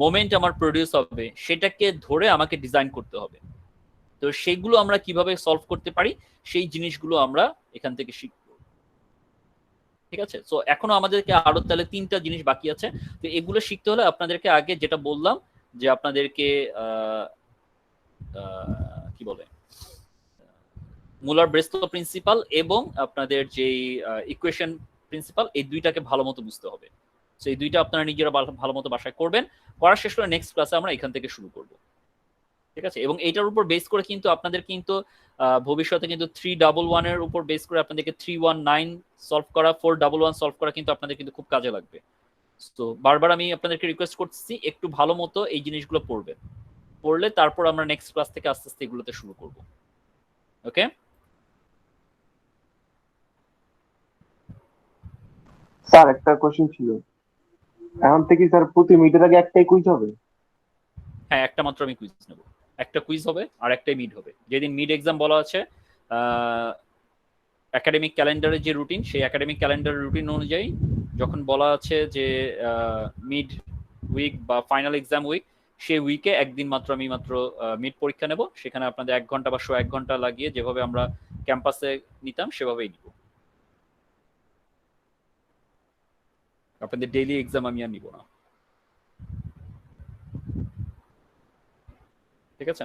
মোমেন্ট আমার প্রডিউস হবে, সেটাকে ধরে আমাকে ডিজাইন করতে হবে। তো সেগুলো আমরা কিভাবে সলভ করতে পারি সেই জিনিসগুলো আমরা এখান থেকে শিখব, ঠিক আছে। সো এখনো আমাদেরকে আরো তাহলে 3টা জিনিস বাকি আছে। তো এগুলো শিখতে হলে আপনাদেরকে আগে যেটা বললাম যে আপনাদেরকে কি বলে মুলার ব্রেসলো প্রিন্সিপাল এবং আপনাদের যেই ইকুয়েশন প্রিন্সিপাল, এই দুইটাকে ভালো মতো বুঝতে হবে। সো এই দুইটা আপনারা নিজেরা ভালো মতো বাসায় করবেন, করা শেষ করে নেক্সট ক্লাসে আমরা এখান থেকে শুরু করব, ঠিক আছে। এবং এইটার উপর বেস করে কিন্তু আপনাদের কিন্তু ভবিষ্যতে কিন্তু 311 এর উপর বেস করে আপনাদেরকে 319 সলভ করা, 411 সলভ করা কিন্তু আপনাদের কিন্তু খুব কাজে লাগবে। তো বারবার আমি আপনাদেরকে রিকোয়েস্ট করতেছি একটু ভালো মতো এই জিনিসগুলো পড়বেন, পড়লে তারপর আমরা নেক্সট ক্লাস থেকে আস্তে আস্তে এগুলোতে শুরু করব। ওকে স্যার একটা কোশ্চেন ছিল, এখন থেকে স্যার প্রতি মিটার আগে একটাই কুইজ হবে? হ্যাঁ, একটা মাত্র আমি কুইজ নেব, একটা কুইজ হবে আর একটাই মিড হবে। যেদিন মিড এক্সাম বলা আছে একাডেমিক ক্যালেন্ডারের যে রুটিন, সেই একাডেমিক ক্যালেন্ডারের রুটিন অনুযায়ী যখন বলা আছে যে মিড উইক বা ফাইনাল এক্সাম উইক, সেই উইকে একদিন মাত্র আমি মাত্র মিড পরীক্ষা নেব। সেখানে আপনাদের 1 ঘন্টা বা 1 ঘন্টা লাগিয়ে যেভাবে আমরা ক্যাম্পাসে নিতাম সেভাবেই নিব। আপনাদের ডেইলি এক্সাম আমি আর নিব না, ঠিক আছে।